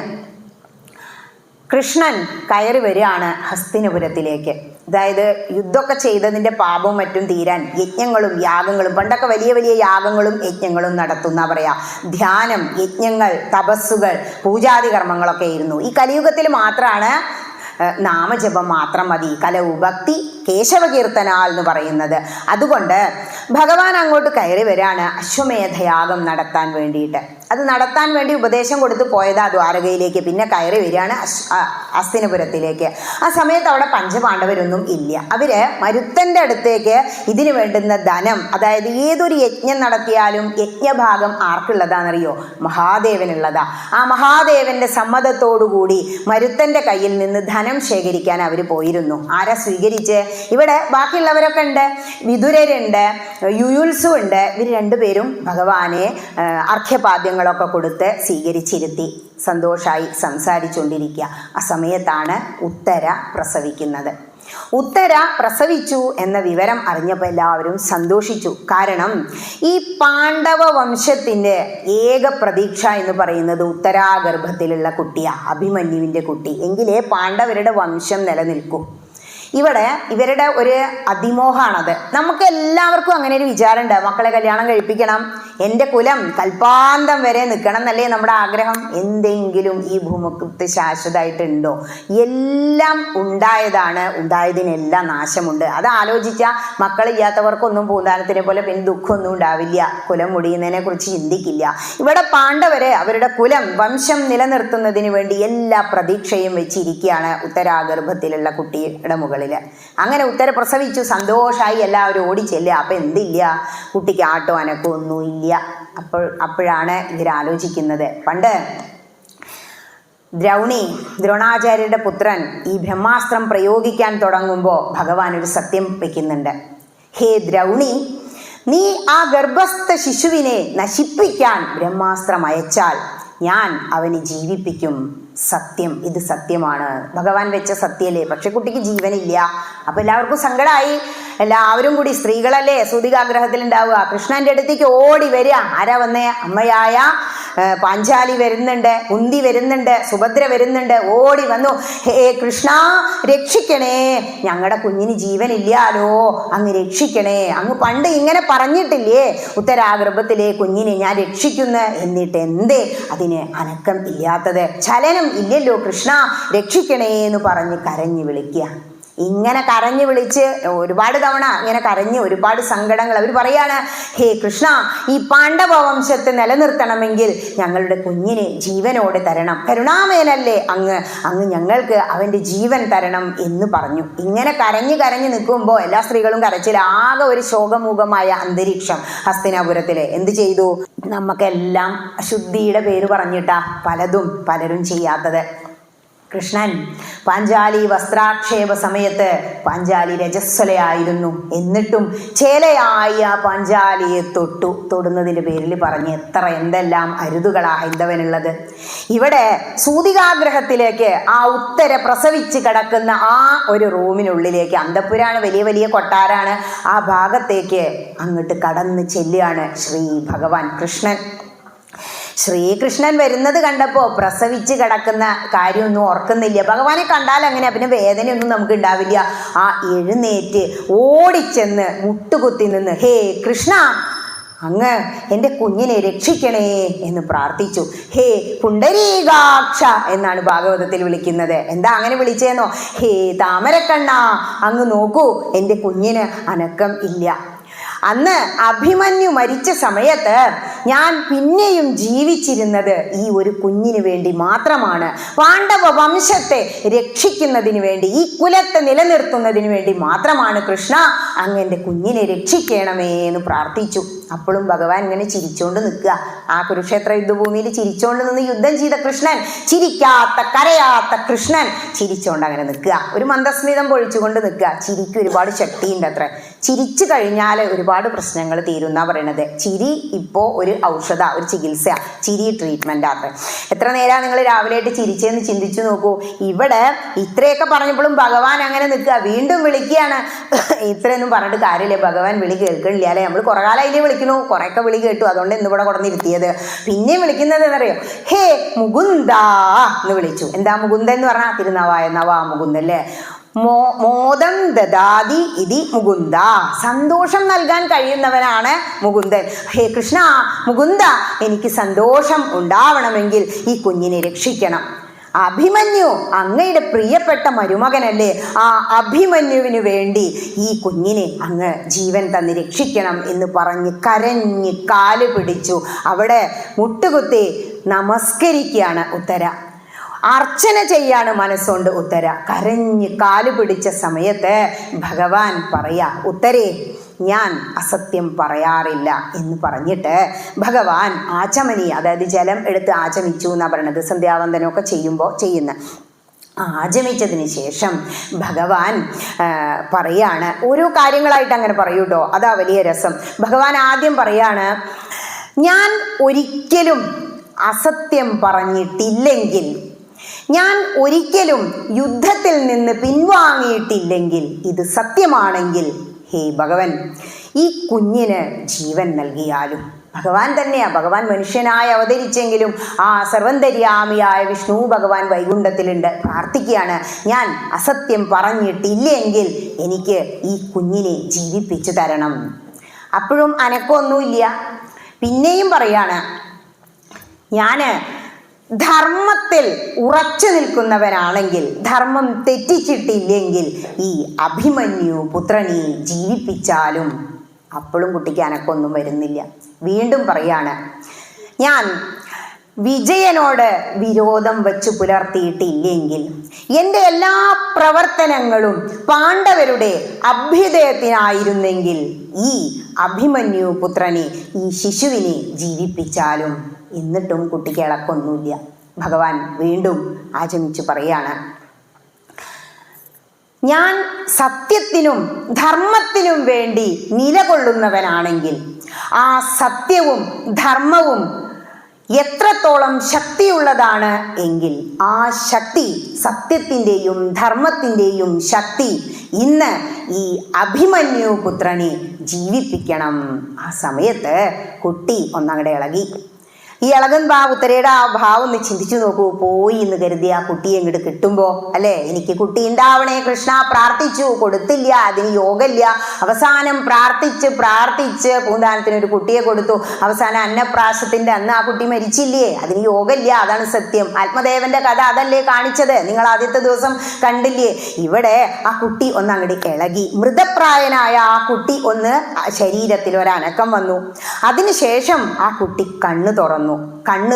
S1: കൃഷ്ണൻ കയറി വരികയാണ് ഹസ്തിനപുരത്തിലേക്ക്. അതായത് യുദ്ധമൊക്കെ ചെയ്തതിൻ്റെ പാപവും മറ്റും തീരാൻ യജ്ഞങ്ങളും യാഗങ്ങളും, പണ്ടൊക്കെ വലിയ വലിയ യാഗങ്ങളും യജ്ഞങ്ങളും നടത്തുന്ന പറയാ. ധ്യാനം, യജ്ഞങ്ങൾ, തപസ്സുകൾ, പൂജാതി കർമ്മങ്ങളൊക്കെ ആയിരുന്നു. ഈ കലിയുഗത്തിൽ മാത്രമാണ് നാമജപം മാത്രം മതി, കലവു ഭക്തി കേശവകീർത്തനാൽ എന്ന് പറയുന്നത്. അതുകൊണ്ട് ഭഗവാൻ അങ്ങോട്ട് കയറി വരാണ് അശ്വമേധയാഗം നടത്താൻ വേണ്ടിയിട്ട്. അത് നടത്താൻ വേണ്ടി ഉപദേശം കൊടുത്ത് പോയതാ ദ്വാരകയിലേക്ക്. പിന്നെ കയറി വരികയാണ് ഹസ്തിനപുരത്തിലേക്ക്. ആ സമയത്ത് അവിടെ പഞ്ചപാണ്ഡവരൊന്നും ഇല്ല. അവര് മരുത്തന്റെ അടുത്തേക്ക് ഇതിനു വേണ്ടുന്ന ധനം, അതായത് ഏതൊരു യജ്ഞം നടത്തിയാലും യജ്ഞഭാഗം ആർക്കുള്ളതാണെന്നറിയോ? മഹാദേവനുള്ളതാ. ആ മഹാദേവന്റെ സമ്മതത്തോടുകൂടി മരുത്തന്റെ കയ്യിൽ നിന്ന് ധനം ശേഖരിക്കാൻ അവർ പോയിരുന്നു. ആരാ സ്വീകരിച്ച്? ഇവിടെ ബാക്കിയുള്ളവരൊക്കെ ഉണ്ട്, വിതുരരുണ്ട്, യുയുത്സു ഉണ്ട്. ഇവർ രണ്ടുപേരും ഭഗവാനെ അർഘ്യപാദ്യങ്ങളൊക്കെ കൊടുത്ത് സ്വീകരിച്ചിരുത്തി സന്തോഷമായി സംസാരിച്ചുകൊണ്ടിരിക്കുക. ആ സമയത്താണ് ഉത്തര പ്രസവിക്കുന്നത്. ഉത്തര പ്രസവിച്ചു എന്ന വിവരം അറിഞ്ഞപ്പോൾ എല്ലാവരും സന്തോഷിച്ചു. കാരണം ഈ പാണ്ഡവ വംശത്തിൻ്റെ ഏക പ്രതീക്ഷ എന്ന് പറയുന്നത് ഉത്തരാഗർഭത്തിലുള്ള കുട്ടിയാണ്, അഭിമന്യുവിൻ്റെ കുട്ടി. എങ്കിലേ പാണ്ഡവരുടെ വംശം നിലനിൽക്കൂ. ഇവിടെ ഇവരുടെ ഒരു അതിമോഹമാണത്. നമുക്ക് എല്ലാവർക്കും അങ്ങനെ ഒരു വിചാരമുണ്ട്, മക്കളെ കല്യാണം കഴിപ്പിക്കണം, എൻ്റെ കുലം കൽപ്പാന്തം വരെ നിൽക്കണം എന്നല്ലേ നമ്മുടെ ആഗ്രഹം. എന്തെങ്കിലും ഈ ഭൂമുഖത്ത് ശാശ്വതമായിട്ടുണ്ടോ? എല്ലാം ഉണ്ടായതാണ്, ഉണ്ടായതിനെല്ലാം നാശമുണ്ട്. അത് ആലോചിച്ചാൽ മക്കളില്ലാത്തവർക്കൊന്നും പൂന്താനത്തിനെ പോലെ പിന്നെ ദുഃഖമൊന്നും ഉണ്ടാവില്ല, കുലം മുടിയുന്നതിനെ കുറിച്ച് ചിന്തിക്കില്ല. ഇവിടെ പാണ്ഡവര് അവരുടെ കുലം വംശം നിലനിർത്തുന്നതിന് വേണ്ടി എല്ലാ പ്രതീക്ഷയും വെച്ചിരിക്കുകയാണ് ഉത്തരാഗർഭത്തിലുള്ള കുട്ടിയുടെ മുകളിൽ. അങ്ങനെ ഉത്തര പ്രസവിച്ചു, സന്തോഷമായി, എല്ലാവരും ഓടിച്ചെല്ലുക. അപ്പം എന്തില്ല, കുട്ടിക്ക് ആട്ടോ അനക്കോ ഒന്നുമില്ല. അപ്പോഴാണ് ഇവരാലോചിക്കുന്നത്, പണ്ട് ദ്രോണാചാര്യരുടെ പുത്രൻ ഈ ബ്രഹ്മാസ്ത്രം പ്രയോഗിക്കാൻ തുടങ്ങുമ്പോൾ ഭഗവാൻ ഒരു സത്യം വയ്ക്കുന്നുണ്ട്. ഹേ ദ്രൗണി, നീ ആ ഗർഭസ്ഥ ശിശുവിനെ നശിപ്പിക്കാൻ ബ്രഹ്മാസ്ത്രം അയച്ചാൽ ഞാൻ അവനെ ജീവിപ്പിക്കും. സത്യം, ഇത് സത്യമാണ്, ഭഗവാൻ വെച്ച സത്യമല്ലേ. പക്ഷെ കുട്ടിക്ക് ജീവനില്ല. അപ്പൊ എല്ലാവർക്കും സങ്കടമായി. എല്ലാവരും കൂടി, സ്ത്രീകളല്ലേ സൂതികാഗ്രഹത്തിൽ ഉണ്ടാവുക, കൃഷ്ണന്റെ അടുത്തേക്ക് ഓടി വരിക. ആരാ വന്നേ? അമ്മയായ പാഞ്ചാലി വരുന്നുണ്ട്, കുന്തി വരുന്നുണ്ട്, സുഭദ്ര വരുന്നുണ്ട്. ഓടി വന്നു, ഹേ കൃഷ്ണ രക്ഷിക്കണേ, ഞങ്ങളുടെ കുഞ്ഞിന് ജീവനില്ലാലോ, അങ്ങ് രക്ഷിക്കണേ. അങ്ങ് പണ്ട് ഇങ്ങനെ പറഞ്ഞിട്ടില്ലേ, ഉത്തരാഗർഭത്തിലെ കുഞ്ഞിനെ ഞാൻ രക്ഷിക്കുന്നു, എന്നിട്ട് എന്തേ അതിന് അനക്കം ഇല്ലാത്തത്? ചലനം ഇല്ലല്ലോ കൃഷ്ണ, രക്ഷിക്കണേ എന്ന് പറഞ്ഞ് കരഞ്ഞു വിളിക്കുക. ഇങ്ങനെ കരഞ്ഞു വിളിച്ച് ഒരുപാട് തവണ ഇങ്ങനെ കരഞ്ഞ് ഒരുപാട് സങ്കടങ്ങൾ അവർ പറയാണ്. ഹേ കൃഷ്ണ, ഈ പാണ്ഡവ വംശത്തെ നിലനിർത്തണമെങ്കിൽ ഞങ്ങളുടെ കുഞ്ഞിനെ ജീവനോടെ തരണം, കരുണാമേനല്ലേ അങ്ങ് ഞങ്ങൾക്ക് അവൻ്റെ ജീവൻ തരണം എന്ന് പറഞ്ഞു. ഇങ്ങനെ കരഞ്ഞു നിൽക്കുമ്പോൾ എല്ലാ സ്ത്രീകളും കരച്ചിൽ, ആകെ ഒരു ശോകമുഖമായ അന്തരീക്ഷം ഹസ്തിനാപുരത്തിലെ. എന്ത് ചെയ്തു? നമുക്കെല്ലാം അശുദ്ധിയുടെ പേര് പറഞ്ഞിട്ടാ പലരും ചെയ്യാത്തത്. കൃഷ്ണൻ പാഞ്ചാലി വസ്ത്രാക്ഷേപ സമയത്ത് പാഞ്ചാലി രജസ്വലയായിരുന്നു. എന്നിട്ടും ചേലയായി ആ പാഞ്ചാലിയെ തൊടുന്നതിൻ്റെ പേരിൽ പറഞ്ഞ് എന്തെല്ലാം അരുതുകളാ ഹൈന്ദവനുള്ളത്. ഇവിടെ സൂതികാഗ്രഹത്തിലേക്ക് ആ ഉത്തര പ്രസവിച്ച് കിടക്കുന്ന ആ ഒരു റൂമിനുള്ളിലേക്ക്, അന്തഃപുരാണ്, വലിയ വലിയ കൊട്ടാരാണ്, ആ ഭാഗത്തേക്ക് അങ്ങോട്ട് കടന്ന് ചെല്ലുകയാണ് ശ്രീ ഭഗവാൻ കൃഷ്ണൻ. ശ്രീകൃഷ്ണൻ വരുന്നത് കണ്ടപ്പോൾ പ്രസവിച്ച് കിടക്കുന്ന കാര്യമൊന്നും ഓർക്കുന്നില്ല. ഭഗവാനെ കണ്ടാൽ അങ്ങനെ പിന്നെ വേദനയൊന്നും നമുക്ക് ഉണ്ടാവില്ല. ആ എഴുന്നേറ്റ് ഓടിച്ചെന്ന് മുട്ടുകുത്തി നിന്ന്, ഹേ കൃഷ്ണ, അങ്ങ് എൻ്റെ കുഞ്ഞിനെ രക്ഷിക്കണേ എന്ന് പ്രാർത്ഥിച്ചു. ഹേ പുണ്ടരീകാക്ഷ എന്നാണ് ഭാഗവതത്തിൽ വിളിക്കുന്നത്. എന്താ അങ്ങനെ വിളിച്ചേന്നോ? ഹേ താമരക്കണ്ണ, അങ്ങ് നോക്കൂ, എൻ്റെ കുഞ്ഞിന് അനക്കം ഇല്ല. അന്ന് അഭിമന്യു മരിച്ച സമയത്ത് ഞാൻ പിന്നെയും ജീവിച്ചിരുന്നത് ഈ ഒരു കുഞ്ഞിന് വേണ്ടി മാത്രമാണ്. പാണ്ഡവ വംശത്തെ രക്ഷിക്കുന്നതിന് വേണ്ടി, ഈ കുലത്തെ നിലനിർത്തുന്നതിന് വേണ്ടി മാത്രമാണ്. കൃഷ്ണ, അങ്ങ് എൻ്റെ കുഞ്ഞിനെ രക്ഷിക്കണമേ എന്ന് പ്രാർത്ഥിച്ചു. അപ്പോഴും ഭഗവാൻ ഇങ്ങനെ ചിരിച്ചോണ്ട് നിൽക്കുക. ആ കുരുക്ഷേത്ര യുദ്ധഭൂമിയിൽ ചിരിച്ചോണ്ട് നിന്ന് യുദ്ധം ചെയ്ത കൃഷ്ണൻ, ചിരിക്കാത്ത കരയാത്ത കൃഷ്ണൻ ചിരിച്ചോണ്ട് അങ്ങനെ നിൽക്കുക. ഒരു മന്ദസ്മിതം പൊഴിച്ചുകൊണ്ട് നിൽക്കുക. ചിരിക്ക് ഒരുപാട് ശക്തിയുണ്ട് അത്ര. ചിരിച്ചു കഴിഞ്ഞാൽ ഒരുപാട് പ്രശ്നങ്ങൾ തീരുന്ന പറയണത്. ചിരി ഇപ്പോൾ ഒരു ഔഷധ, ഒരു ചികിത്സ, ചിരി ട്രീറ്റ്മെൻ്റ് അത്ര. എത്ര നേരം നിങ്ങൾ രാവിലെയായിട്ട് ചിരിച്ചെന്ന് ചിന്തിച്ചു നോക്കൂ. ഇവിടെ ഇത്രയൊക്കെ പറഞ്ഞപ്പോഴും ഭഗവാൻ അങ്ങനെ നിൽക്കുക. വീണ്ടും വിളിക്കുകയാണ്. ഇത്രയൊന്നും പറഞ്ഞിട്ട് കാര്യമില്ല, ഭഗവാൻ വിളി കേൾക്കണില്ല അല്ലേ. നമ്മൾ കുറെ കാലമായില്ലേ വിളിക്കുന്നു, കുറേയൊക്കെ വിളി കേട്ടു, അതുകൊണ്ട് ഇന്നിവിടെ കൊണ്ടുവന്നിരുത്തിയത്. പിന്നെ വിളിക്കുന്നത് എന്നറിയോ? ഹേ മുകുന്ദ എന്ന് വിളിച്ചു. എന്താ മുകുന്ദൻ എന്ന് പറഞ്ഞാൽ തിരുനവായ നവാ മുകുന്ദൻ അല്ലേ. മോദം ദദാതി ഇതി മുകുന്ദ, സന്തോഷം നൽകാൻ കഴിയുന്നവനാണ് മുകുന്ദൻ. ഹേ കൃഷ്ണ, മുകുന്ദ, എനിക്ക് സന്തോഷം ഉണ്ടാവണമെങ്കിൽ ഈ കുഞ്ഞിനെ രക്ഷിക്കണം. അഭിമന്യു അങ്ങയുടെ പ്രിയപ്പെട്ട മരുമകനല്ലേ, ആ അഭിമന്യുവിന് വേണ്ടി ഈ കുഞ്ഞിനെ അങ്ങ് ജീവൻ തന്ന് രക്ഷിക്കണം എന്ന് പറഞ്ഞ് കരഞ്ഞ് കാല് പിടിച്ചു. അവിടെ മുട്ടുകുത്തി നമസ്കരിക്കുകയാണ് ഉത്തര. അർച്ചന ചെയ്യാണ് മനസ്സുകൊണ്ട് ഉത്തര. കരഞ്ഞ് കാല് പിടിച്ച സമയത്ത് ഭഗവാൻ പറയാ, ഉത്തരേ, ഞാൻ അസത്യം പറയാറില്ല എന്ന് പറഞ്ഞിട്ട് ഭഗവാൻ ആചമനി, അതായത് ജലം എടുത്ത് ആചമിച്ചു എന്നാണ് പറയണത്. സന്ധ്യാവന്തനമൊക്കെ ചെയ്യുന്ന ആചമിച്ചതിന് ശേഷം ഭഗവാൻ പറയാണ്, ഓരോ കാര്യങ്ങളായിട്ട് അങ്ങനെ പറയൂ കേട്ടോ, അതാ വലിയ രസം. ഭഗവാൻ ആദ്യം പറയാണ്, ഞാൻ ഒരിക്കലും അസത്യം പറഞ്ഞിട്ടില്ലെങ്കിൽ, ഞാൻ ഒരിക്കലും യുദ്ധത്തിൽ നിന്ന് പിൻവാങ്ങിയിട്ടില്ലെങ്കിൽ, ഇത് സത്യമാണെങ്കിൽ, ഹേ ഭഗവൻ, ഈ കുഞ്ഞിന് ജീവൻ നൽകിയാലും. ഭഗവാൻ തന്നെയാ, ഭഗവാൻ മനുഷ്യനായി അവതരിച്ചെങ്കിലും ആ സർവന്തര്യാമിയായ വിഷ്ണു ഭഗവാൻ വൈകുണ്ഠത്തിലുണ്ട്. പ്രാർത്ഥിക്കുകയാണ്, ഞാൻ അസത്യം പറഞ്ഞിട്ടില്ലെങ്കിൽ എനിക്ക് ഈ കുഞ്ഞിനെ ജീവിപ്പിച്ചു തരണം. അപ്പോഴും അനക്കമൊന്നുമില്ല. പിന്നെയും പറയാണ്, ഞാൻ ധർമ്മത്തിൽ ഉറച്ചു നിൽക്കുന്നവനാണെങ്കിൽ, ധർമ്മം തെറ്റിച്ചിട്ടില്ലെങ്കിൽ ഈ അഭിമന്യു പുത്രനെ ജീവിപ്പിച്ചാലും. അപ്പോഴും കുട്ടിക്ക് അനക്കൊന്നും വരുന്നില്ല. വീണ്ടും പറയാണ്, ഞാൻ വിജയനോട് വിരോധം വച്ചു പുലർത്തിയിട്ടില്ലെങ്കിൽ എൻ്റെ എല്ലാ പ്രവർത്തനങ്ങളും പാണ്ഡവരുടെ അഭ്യുദയത്തിനായിരുന്നെങ്കിൽ ഈ അഭിമന്യു പുത്രനെ, ഈ ശിശുവിനെ ജീവിപ്പിച്ചാലും. എന്നിട്ടും കുട്ടിക്ക് ഇളക്കൊന്നുമില്ല. ഭഗവാൻ വീണ്ടും ആചമിച്ചു പറയാണ്, ഞാൻ സത്യത്തിനും ധർമ്മത്തിനും വേണ്ടി നിലകൊള്ളുന്നവനാണെങ്കിൽ ആ സത്യവും ധർമ്മവും എത്രത്തോളം ശക്തിയുള്ളതാണ് എങ്കിൽ ആ ശക്തി, സത്യത്തിൻ്റെയും ധർമ്മത്തിൻ്റെയും ശക്തി ഇന്ന് ഈ അഭിമന്യു പുത്രനെ ജീവിപ്പിക്കണം. ആ സമയത്ത് കുട്ടി ഒന്നങ്ങടെ ഇളകി. ഈ ഇളകൻ ഉത്തരയുടെ ആ ഭാവം ഒന്ന് ചിന്തിച്ചു നോക്കൂ. പോയി എന്ന് കരുതി ആ കുട്ടിയെ ഇങ്ങോട്ട് കിട്ടുമ്പോ, അല്ലെ, എനിക്ക് കുട്ടി ഉണ്ടാവണേ കൃഷ്ണ, പ്രാർത്ഥിച്ചു, കൊടുത്തില്ല, അതിന് യോഗമില്ല. അവസാനം പ്രാർത്ഥിച്ച് പൂന്താനത്തിന് ഒരു കുട്ടിയെ കൊടുത്തു. അവസാനം അന്നപ്രാശത്തിന്റെ അന്ന് ആ കുട്ടി മരിച്ചില്ലേ, അതിന് യോഗമില്ല. അതാണ് സത്യം. ആത്മദേവന്റെ കഥ അതല്ലേ കാണിച്ചത്, നിങ്ങൾ ആദ്യത്തെ ദിവസം കണ്ടില്ലേ. ഇവിടെ ആ കുട്ടി ഒന്ന് അങ്ങോട്ട് ഇളകി. മൃതപ്രായനായ ആ കുട്ടി ഒന്ന് ശരീരത്തിൽ ഒരനക്കം വന്നു. അതിനുശേഷം ആ കുട്ടി കണ്ണു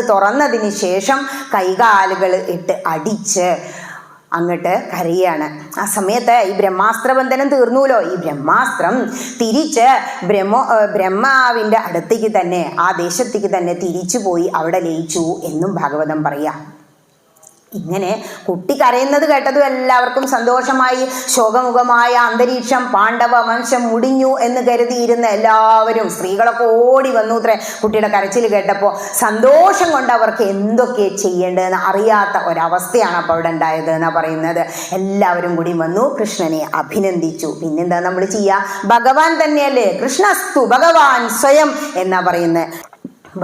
S1: തുറന്നതിന് ശേഷം കൈകാലുകൾ ഇട്ട് അടിച്ച് അങ്ങോട്ട് കരയാണ്. ആ സമയത്ത് ഈ ബ്രഹ്മാസ്ത്രബന്ധനം തീർന്നുല്ലോ. ഈ ബ്രഹ്മാസ്ത്രം തിരിച്ച് ബ്രഹ്മാവിൻ്റെ അടുത്തേക്ക് തന്നെ, ആ ദേശത്തേക്ക് തന്നെ തിരിച്ചു പോയി അവിടെ ലയിച്ചു എന്നും ഭാഗവതം പറയാം. ഇങ്ങനെ കുട്ടി കരയുന്നത് കേട്ടതും എല്ലാവർക്കും സന്തോഷമായി. ശോകമുഖമായ അന്തരീക്ഷം, പാണ്ഡവ വംശം മുടിഞ്ഞു എന്ന് കരുതിയിരുന്ന എല്ലാവരും, സ്ത്രീകളൊക്കെ ഓടി വന്നു അത്രേ കുട്ടിയുടെ കരച്ചിൽ കേട്ടപ്പോൾ. സന്തോഷം കൊണ്ട് അവർക്ക് എന്തൊക്കെ ചെയ്യേണ്ടതെന്ന് അറിയാത്ത ഒരവസ്ഥയാണ് അപ്പോൾ അവിടെ ഉണ്ടായത് എന്നാണ് പറയുന്നത്. എല്ലാവരും കൂടി വന്നു കൃഷ്ണനെ അഭിനന്ദിച്ചു. പിന്നെന്താ നമ്മൾ ചെയ്യുക? ഭഗവാൻ തന്നെയല്ലേ, കൃഷ്ണസ്തു ഭഗവാൻ സ്വയം എന്നാ പറയുന്നത്.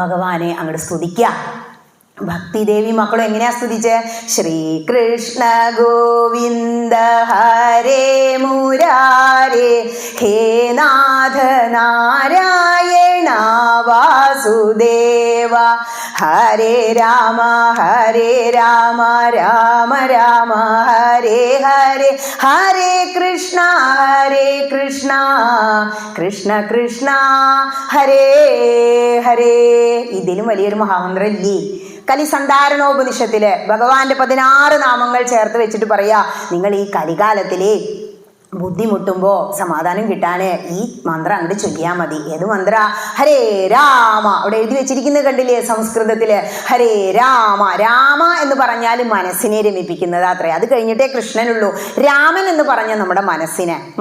S1: ഭഗവാനെ അങ്ങോട്ട് സ്തുതിക്കുക. ഭക്തിദേവി മക്കളും എങ്ങനെയാ സ്തുതിച്ച്? ശ്രീകൃഷ്ണ ഗോവിന്ദ ഹരേ മുരാരേ, ഹേ നാഥ നാരായണ വാസുദേവ, ഹരേ രാമ രാമ രാമ ഹരേ ഹരേ, ഹരേ കൃഷ്ണ കൃഷ്ണ കൃഷ്ണ ഹരേ ഹരേ. ഇതിലും വലിയൊരു മഹാമന്ത്രം ഇല്ലേ? കലിസന്ധാരണോപനിഷത്തില് ഭഗവാന്റെ 16 നാമങ്ങൾ ചേർത്ത് വെച്ചിട്ട് പറയാ, നിങ്ങൾ ഈ കലികാലത്തിലെ ബുദ്ധിമുട്ടുമ്പോൾ സമാധാനം കിട്ടാൻ ഈ മന്ത്രം അങ്ങോട്ട് ചൊല്ലിയാൽ മതി. ഏത് മന്ത്ര? ഹരേ രാമ. അവിടെ എഴുതി വെച്ചിരിക്കുന്നത് കണ്ടില്ലേ സംസ്കൃതത്തില്? ഹരേ രാമ. രാമ എന്ന് പറഞ്ഞാൽ മനസ്സിനെ രമിപ്പിക്കുന്നത് അത്രേ. അത് കഴിഞ്ഞിട്ടേ കൃഷ്ണനുള്ളൂ. രാമൻ എന്ന് പറഞ്ഞാൽ നമ്മുടെ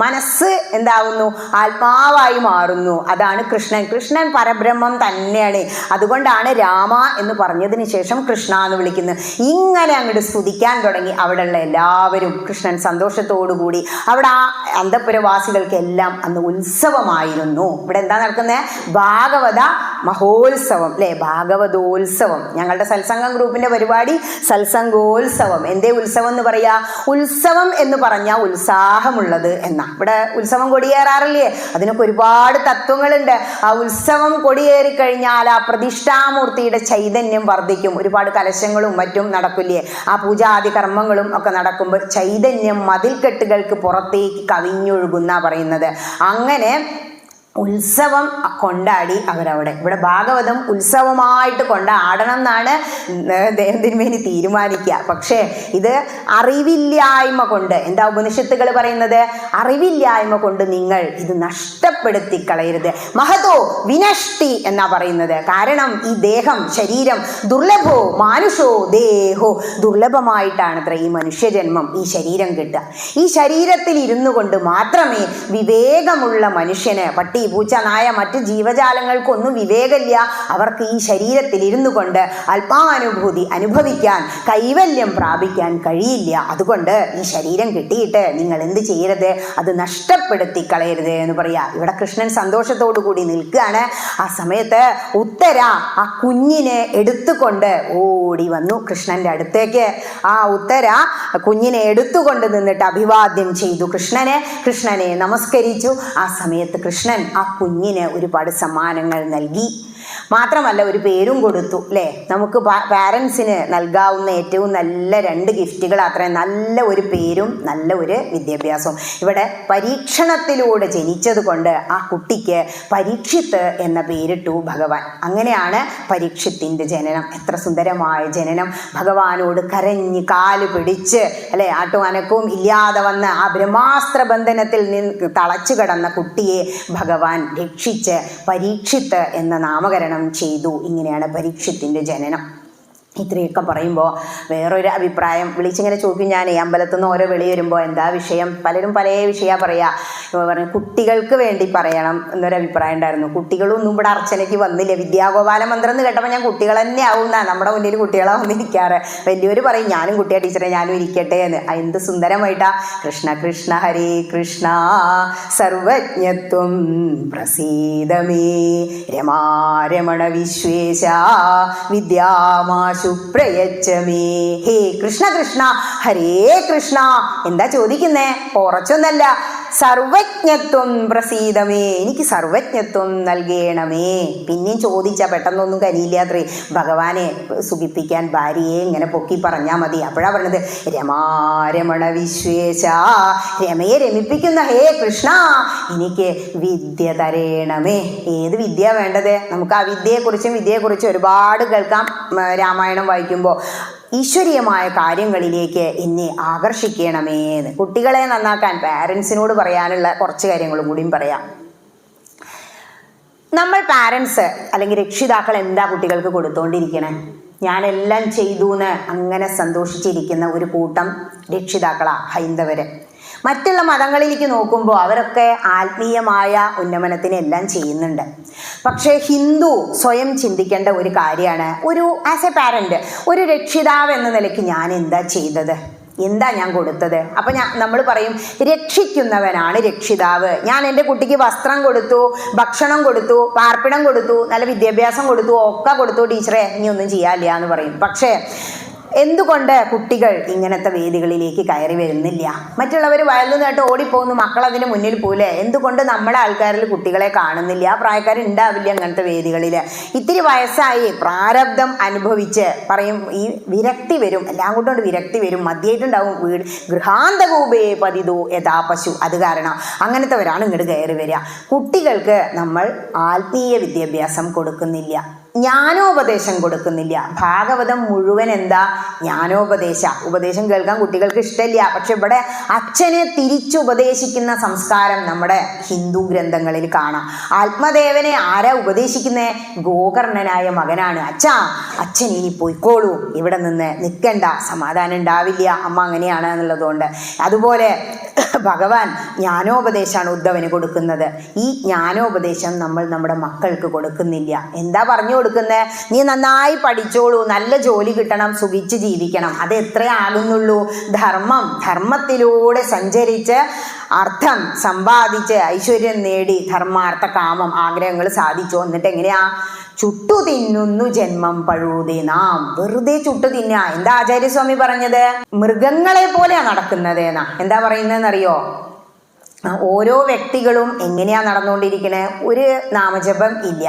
S1: മനസ്സ് എന്താവുന്നു? ആത്മാവായി മാറുന്നു. അതാണ് കൃഷ്ണൻ. കൃഷ്ണൻ പരബ്രഹ്മം തന്നെയാണ്. അതുകൊണ്ടാണ് രാമ എന്ന് പറഞ്ഞതിന് ശേഷം കൃഷ്ണ എന്ന് വിളിക്കുന്നത്. ഇങ്ങനെ അങ്ങോട്ട് സ്തുതിക്കാൻ തുടങ്ങി അവിടെയുള്ള എല്ലാവരും. കൃഷ്ണൻ സന്തോഷത്തോടുകൂടി അവിടെ അന്തപുരവാസികൾക്കെല്ലാം അന്ന് ഉത്സവമായിരുന്നു. ഇവിടെ എന്താ നടക്കുന്നത്? ഭാഗവത മഹോത്സവം അല്ലെ, ഭാഗവതോത്സവം. ഞങ്ങളുടെ സത്സംഗം ഗ്രൂപ്പിന്റെ പരിപാടി സത്സംഗോത്സവം. എന്തേ ഉത്സവം എന്ന് പറയാ? ഉത്സവം എന്ന് പറഞ്ഞാൽ ഉത്സാഹമുള്ളത് എന്നാ. ഇവിടെ ഉത്സവം കൊടിയേറാറില്ലേ? അതിനൊക്കെ ഒരുപാട് തത്വങ്ങളുണ്ട്. ആ ഉത്സവം കൊടിയേറി കഴിഞ്ഞാൽ ആ പ്രതിഷ്ഠാമൂർത്തിയുടെ ചൈതന്യം വർദ്ധിക്കും. ഒരുപാട് കലശങ്ങളും മറ്റും നടക്കില്ലേ? ആ പൂജാദി കർമ്മങ്ങളും ഒക്കെ നടക്കുമ്പോൾ ചൈതന്യം മതിൽക്കെട്ടുകൾക്ക് പുറത്തേക്ക് കവിഞ്ഞൊഴുകുന്ന പറയുന്നത്. അങ്ങനെ ഉത്സവം കൊണ്ടാടി അവരവിടെ. ഇവിടെ ഭാഗവതം ഉത്സവമായിട്ട് കൊണ്ടാടണം എന്നാണ് തിരുമേനി തീരുമാനിക്കുക. പക്ഷേ ഇത് അറിവില്ലായ്മ കൊണ്ട്, എന്താ ഉപനിഷത്തുകൾ പറയുന്നത്? അറിവില്ലായ്മ കൊണ്ട് നിങ്ങൾ ഇത് നഷ്ടപ്പെടുത്തി കളയരുത്. മഹതോ വിനഷ്ടി എന്നാ പറയുന്നത്. കാരണം ഈ ദേഹം, ശരീരം ദുർലഭോ മാനുഷോ ദേഹോ, ദുർലഭമായിട്ടാണ് അത്ര ഈ മനുഷ്യജന്മം, ഈ ശരീരം കിട്ടുക. ഈ ശരീരത്തിൽ ഇരുന്നു കൊണ്ട് മാത്രമേ വിവേകമുള്ള മനുഷ്യന്, പട്ടി പൂച്ച നായ മറ്റ് ജീവജാലങ്ങൾക്കൊന്നും വിവേകമില്ല. അവർക്ക് ഈ ശരീരത്തിൽ ഇരുന്നു കൊണ്ട് ആത്മാനുഭൂതി അനുഭവിക്കാൻ, കൈവല്യം പ്രാപിക്കാൻ കഴിയില്ല. അതുകൊണ്ട് ഈ ശരീരം കിട്ടിയിട്ട് നിങ്ങൾ എന്ത് ചെയ്യരുത്? അത് നഷ്ടപ്പെടുത്തി കളയരുത് എന്ന് പറയാ. ഇവിടെ കൃഷ്ണൻ സന്തോഷത്തോടു കൂടി നിൽക്കുകയാണ്. ആ സമയത്ത് ഉത്തര ആ കുഞ്ഞിനെ എടുത്തുകൊണ്ട് ഓടി വന്നു കൃഷ്ണന്റെ അടുത്തേക്ക്. ആ ഉത്തര കുഞ്ഞിനെ എടുത്തുകൊണ്ട് നിന്നിട്ട് അഭിവാദ്യം ചെയ്തു കൃഷ്ണനെ നമസ്കരിച്ചു. ആ സമയത്ത് കൃഷ്ണൻ ആ കുഞ്ഞിന് ഒരുപാട് സമ്മാനങ്ങൾ നൽകി. മാത്രമല്ല ഒരു പേരും കൊടുത്തു അല്ലേ. നമുക്ക് പാരൻസിന് നൽകാവുന്ന ഏറ്റവും നല്ല 2 ഗിഫ്റ്റുകൾ അത്രയും, നല്ല ഒരു പേരും നല്ല ഒരു വിദ്യാഭ്യാസവും. ഇവിടെ പരീക്ഷണത്തിലൂടെ ജനിച്ചത് കൊണ്ട് ആ കുട്ടിക്ക് പരീക്ഷിത്ത് എന്ന പേരിട്ടു ഭഗവാൻ. അങ്ങനെയാണ് പരീക്ഷത്തിൻ്റെ ജനനം. എത്ര സുന്ദരമായ ജനനം. ഭഗവാനോട് കരഞ്ഞ് കാല് പിടിച്ച് അല്ലെ ആട്ടും അനക്കവും ഇല്ലാതെ വന്ന് ആ ബ്രഹ്മാസ്ത്ര ബന്ധനത്തിൽ നിന്ന് തളച്ചു കിടന്ന കുട്ടിയെ ഭഗവാൻ രക്ഷിച്ച് പരീക്ഷിത്ത് എന്ന നാമകരണം ചെയ്തു. ഇങ്ങനെയാണ് പരീക്ഷത്തിൻ്റെ ജനനം. ഇത്രയൊക്കെ പറയുമ്പോൾ വേറൊരു അഭിപ്രായം വിളിച്ചിങ്ങനെ ചോദിക്കും. ഞാൻ അമ്പലത്തിൽ നിന്ന് ഓരോ വിളി വരുമ്പോൾ എന്താ വിഷയം, പലരും പല വിഷയമാണ് പറയുക. പറഞ്ഞു കുട്ടികൾക്ക് വേണ്ടി പറയണം എന്നൊരു അഭിപ്രായം ഉണ്ടായിരുന്നു. കുട്ടികളൊന്നും ഇവിടെ അർച്ചനയ്ക്ക് വന്നില്ല. വിദ്യാഗോപാല മന്ത്രം എന്ന് കേട്ടപ്പോൾ ഞാൻ കുട്ടികൾ തന്നെ ആവുന്ന, നമ്മുടെ മുന്നിൽ കുട്ടികളാണ് വന്നിരിക്കാറ്. വലിയവർ പറയും ഞാനും കുട്ടിയാ ടീച്ചറെ, ഞാനും ഇരിക്കട്ടെ എന്ന്. എന്ത് സുന്ദരമായിട്ടാ. കൃഷ്ണ കൃഷ്ണ ഹരേ കൃഷ്ണ സർവജ്ഞത്വം പ്രസീദമേ രമാരമണ വിശ്വേശ വിദ്യാമാശു പ്രയച്ഛമേ. ഹേ കൃഷ്ണ കൃഷ്ണ ഹരേ കൃഷ്ണ. എന്താ ചോദിക്കുന്നേ? കുറച്ചൊന്നല്ല. സർവജ്ഞത്വം പ്രസീദമേ, എനിക്ക് സർവജ്ഞത്വം നൽകണമേ. പിന്നെയും ചോദിച്ചാൽ പെട്ടെന്നൊന്നും കനിയില്ലാത്രേ. ഭഗവാനെ സുഖിപ്പിക്കാൻ ഭാര്യയെ ഇങ്ങനെ പൊക്കി പറഞ്ഞാൽ മതി. അപ്പോഴാണ് പറഞ്ഞത് രമാരമണ വിശ്വേശ, രമയെ രമിപ്പിക്കുന്ന ഹേ കൃഷ്ണ എനിക്ക് വിദ്യ തരേണമേ. ഏത് വിദ്യ വേണ്ടത്? നമുക്ക് ആ വിദ്യയെക്കുറിച്ചും ഒരുപാട് കേൾക്കാം രാമായണം വായിക്കുമ്പോൾ. ഈശ്വരീയമായ കാര്യങ്ങളിലേക്ക് എന്നെ ആകർഷിക്കണമേ എന്ന്. കുട്ടികളെ നന്നാക്കാൻ പാരൻസിനോട് പറയാനുള്ള കുറച്ച് കാര്യങ്ങളും കൂടിയും പറയാം. നമ്മൾ പാരൻസ് അല്ലെങ്കിൽ രക്ഷിതാക്കൾ എന്താ കുട്ടികൾക്ക് കൊടുത്തുകൊണ്ടിരിക്കണേ? ഞാനെല്ലാം ചെയ്തു എന്ന് അങ്ങനെ സന്തോഷിച്ചിരിക്കുന്ന ഒരു കൂട്ടം രക്ഷിതാക്കളാ ഹൈന്ദവര്. മറ്റുള്ള മതങ്ങളിലേക്ക് നോക്കുമ്പോൾ അവരൊക്കെ ആത്മീയമായ ഉന്നമനത്തിന് എല്ലാം ചെയ്യുന്നുണ്ട്. പക്ഷേ ഹിന്ദു സ്വയം ചിന്തിക്കേണ്ട ഒരു കാര്യമാണ്, ഒരു ആസ് എ പാരന്റ്, ഒരു രക്ഷിതാവ് എന്ന നിലയ്ക്ക് ഞാൻ എന്താ ചെയ്തത്, എന്താ ഞാൻ കൊടുത്തത്? അപ്പം നമ്മൾ പറയും രക്ഷിക്കുന്നവനാണ് രക്ഷിതാവ്. ഞാൻ എൻ്റെ കുട്ടിക്ക് വസ്ത്രം കൊടുത്തു, ഭക്ഷണം കൊടുത്തു, പാർപ്പിടം കൊടുത്തു, നല്ല വിദ്യാഭ്യാസം കൊടുത്തു, ഒക്കെ കൊടുത്തു, ടീച്ചറെ ഇനി ഒന്നും ചെയ്യാനില്ല എന്ന് പറയും. പക്ഷേ എന്തുകൊണ്ട് കുട്ടികൾ ഇങ്ങനത്തെ വേദികളിലേക്ക് കയറി വരുന്നില്ല? മറ്റുള്ളവർ വയലിൽ നിന്നിട്ട് ഓടിപ്പോകുന്നു, മക്കളതിന് മുന്നിൽ പോലെ. എന്തുകൊണ്ട് നമ്മുടെ ആൾക്കാരിൽ കുട്ടികളെ കാണുന്നില്ല? ആ പ്രായക്കാരുണ്ടാവില്ല അങ്ങനത്തെ വേദികളിൽ. ഇത്തിരി വയസ്സായി പ്രാരബ്ധം അനുഭവിച്ച് പറയും ഈ വിരക്തി വരും, എല്ലാം കൊണ്ടുകൊണ്ട് വിരക്തി വരും, മദ്യമായിട്ടുണ്ടാവും വീട്. ഗൃഹാന്തകൂപേ പതിതോ യഥാ പശു. അത് കാരണം അങ്ങനത്തെവരാണ് ഇങ്ങോട്ട് കയറി വരിക. കുട്ടികൾക്ക് നമ്മൾ ആത്മീയ വിദ്യാഭ്യാസം കൊടുക്കുന്നില്ല, ജ്ഞാനോപദേശം കൊടുക്കുന്നില്ല. ഭാഗവതം മുഴുവൻ എന്താ? ഉപദേശം കേൾക്കാൻ കുട്ടികൾക്ക് ഇഷ്ടമില്ല. പക്ഷെ ഇവിടെ അച്ഛനെ തിരിച്ചുപദേശിക്കുന്ന സംസ്കാരം നമ്മുടെ ഹിന്ദു ഗ്രന്ഥങ്ങളിൽ കാണാം. ആത്മദേവനെ ആരാ ഉപദേശിക്കുന്നേ? ഗോകർണനായ മകനാണ്. അച്ഛൻ ഇനി പോയിക്കോളൂ, ഇവിടെ നിന്ന് നിൽക്കണ്ട, സമാധാനം ഉണ്ടാവില്ല, അമ്മ അങ്ങനെയാണ് എന്നുള്ളതുകൊണ്ട്. അതുപോലെ ഭഗവാൻ ജ്ഞാനോപദേശമാണ് ഉദ്ധവന് കൊടുക്കുന്നത്. ഈ ജ്ഞാനോപദേശം നമ്മൾ നമ്മുടെ മക്കൾക്ക് കൊടുക്കുന്നില്ല. എന്താ പറഞ്ഞു കൊടുക്കുന്നത്? നീ നന്നായി പഠിച്ചോളൂ, നല്ല ജോലി കിട്ടണം, സുഖിച്ച് ജീവിക്കണം. അത് എത്രയാകുന്നുള്ളൂ? ധർമ്മത്തിലൂടെ സഞ്ചരിച്ച് അർത്ഥം സമ്പാദിച്ച് ഐശ്വര്യം നേടി ധർമാർത്ഥ കാമം ആഗ്രഹങ്ങൾ സാധിച്ചോ. എന്നിട്ട് എങ്ങനെയാ? ചുട്ടു തിന്നുന്നു ജന്മം പഴുതേ നാം. വെറുതെ ചുട്ടു തിന്ന. എന്താ ആചാര്യസ്വാമി പറഞ്ഞത്? മൃഗങ്ങളെ പോലെയാ നടക്കുന്നത് എന്നാ. എന്താ പറയുന്നതെന്നറിയോ? ഓരോ വ്യക്തികളും എങ്ങനെയാ നടന്നുകൊണ്ടിരിക്കണേ? ഒരു നാമജപം ഇല്ല,